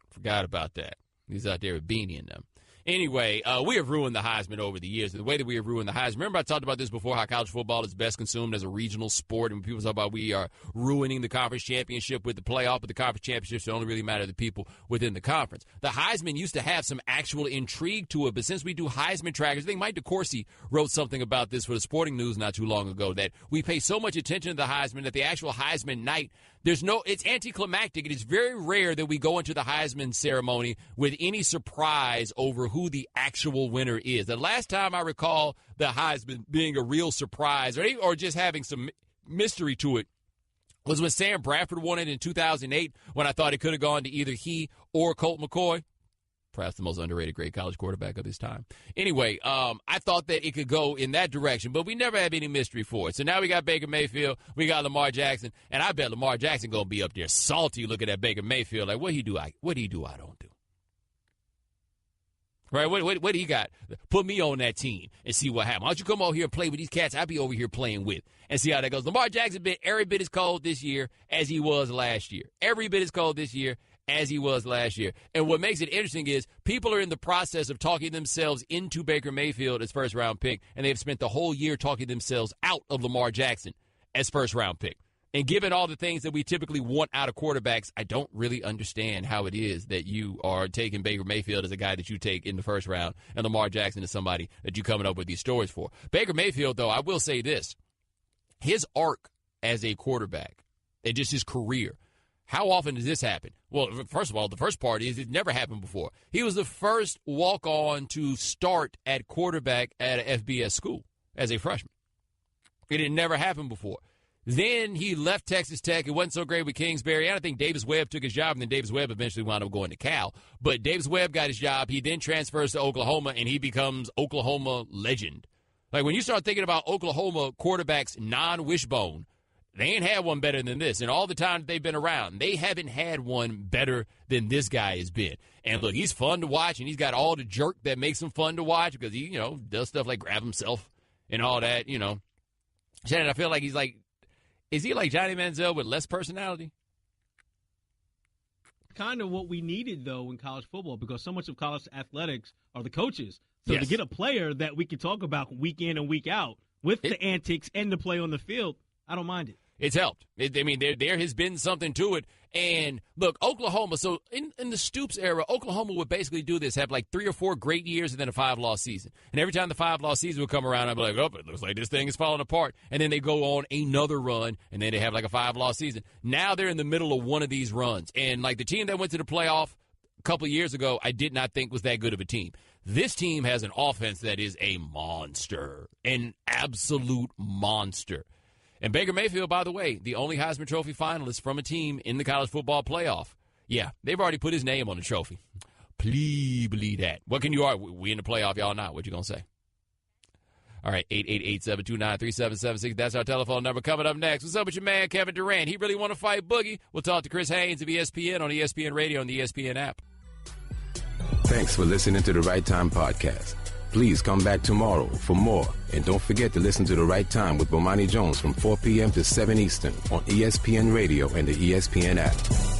Forgot about that. He was out there with Beanie and them. Anyway, we have ruined the Heisman over the years. The way that we have ruined the Heisman. Remember I talked about this before, how college football is best consumed as a regional sport. And when people talk about we are ruining the conference championship with the playoff, but the conference championships only really matter to the people within the conference. The Heisman used to have some actual intrigue to it, but since we do Heisman trackers, I think Mike DeCourcy wrote something about this for the Sporting News not too long ago, that we pay so much attention to the Heisman that the actual Heisman night, it's anticlimactic. It is very rare that we go into the Heisman ceremony with any surprise over who the actual winner is. The last time I recall the Heisman being a real surprise or just having some mystery to it was when Sam Bradford won it in 2008, when I thought it could have gone to either he or Colt McCoy. Perhaps the most underrated great college quarterback of his time. Anyway, I thought that it could go in that direction, but we never had any mystery for it. So now we got Baker Mayfield, we got Lamar Jackson, and I bet Lamar Jackson going to be up there salty looking at Baker Mayfield like, what do you do I don't do? Right? What do you got? Put me on that team and see what happens. Why don't you come over here and play with these cats I'll be over here playing with and see how that goes. Lamar Jackson been every bit as cold this year as he was last year. Every bit as cold this year as he was last year. And what makes it interesting is people are in the process of talking themselves into Baker Mayfield as first-round pick, and they've spent the whole year talking themselves out of Lamar Jackson as first-round pick. And given all the things that we typically want out of quarterbacks, I don't really understand how it is that you are taking Baker Mayfield as a guy that you take in the first round, and Lamar Jackson is somebody that you're coming up with these stories for. Baker Mayfield, though, I will say this. His arc as a quarterback and just his career, how often does this happen? Well, first of all, the first part is it never happened before. He was the first walk-on to start at quarterback at an FBS school as a freshman. It had never happened before. Then he left Texas Tech. It wasn't so great with Kingsbury. And I think Davis Webb took his job, and then Davis Webb eventually wound up going to Cal. But Davis Webb got his job. He then transfers to Oklahoma, and he becomes Oklahoma legend. Like, when you start thinking about Oklahoma quarterbacks non-wishbone, they ain't had one better than this. And all the time that they've been around, they haven't had one better than this guy has been. And, look, he's fun to watch, and he's got all the jerk that makes him fun to watch because he, does stuff like grab himself and all that, Shannon, I feel like he's like, is he like Johnny Manziel with less personality? kind of what we needed, though, in college football, because so much of college athletics are the coaches. So Yes. to get a player that we can talk about week in and week out with the antics and the play on the field, I don't mind it. It's helped. There has been something to it. And, look, Oklahoma, so in the Stoops era, Oklahoma would basically do this, have like 3 or 4 great years and then a 5-loss season. And every time the 5-loss season would come around, I'd be like, oh, it looks like this thing is falling apart. And then they go on another run, and then they have like a 5-loss season. Now they're in the middle of one of these runs. And, like, the team that went to the playoff a couple of years ago, I did not think was that good of a team. This team has an offense that is a monster, an absolute monster. And Baker Mayfield, by the way, the only Heisman Trophy finalist from a team in the college football playoff. Yeah, they've already put his name on the trophy. Please believe that. What can you argue? We in the playoff, y'all not. What you going to say? All right, 888-729-3776. That's our telephone number. Coming up next, what's up with your man, Kevin Durant? He really want to fight Boogie? We'll talk to Chris Haynes of ESPN on ESPN Radio and the ESPN app. Thanks for listening to the Right Time Podcast. Please come back tomorrow for more. And don't forget to listen to The Right Time with Bomani Jones from 4 p.m. to 7 Eastern on ESPN Radio and the ESPN app.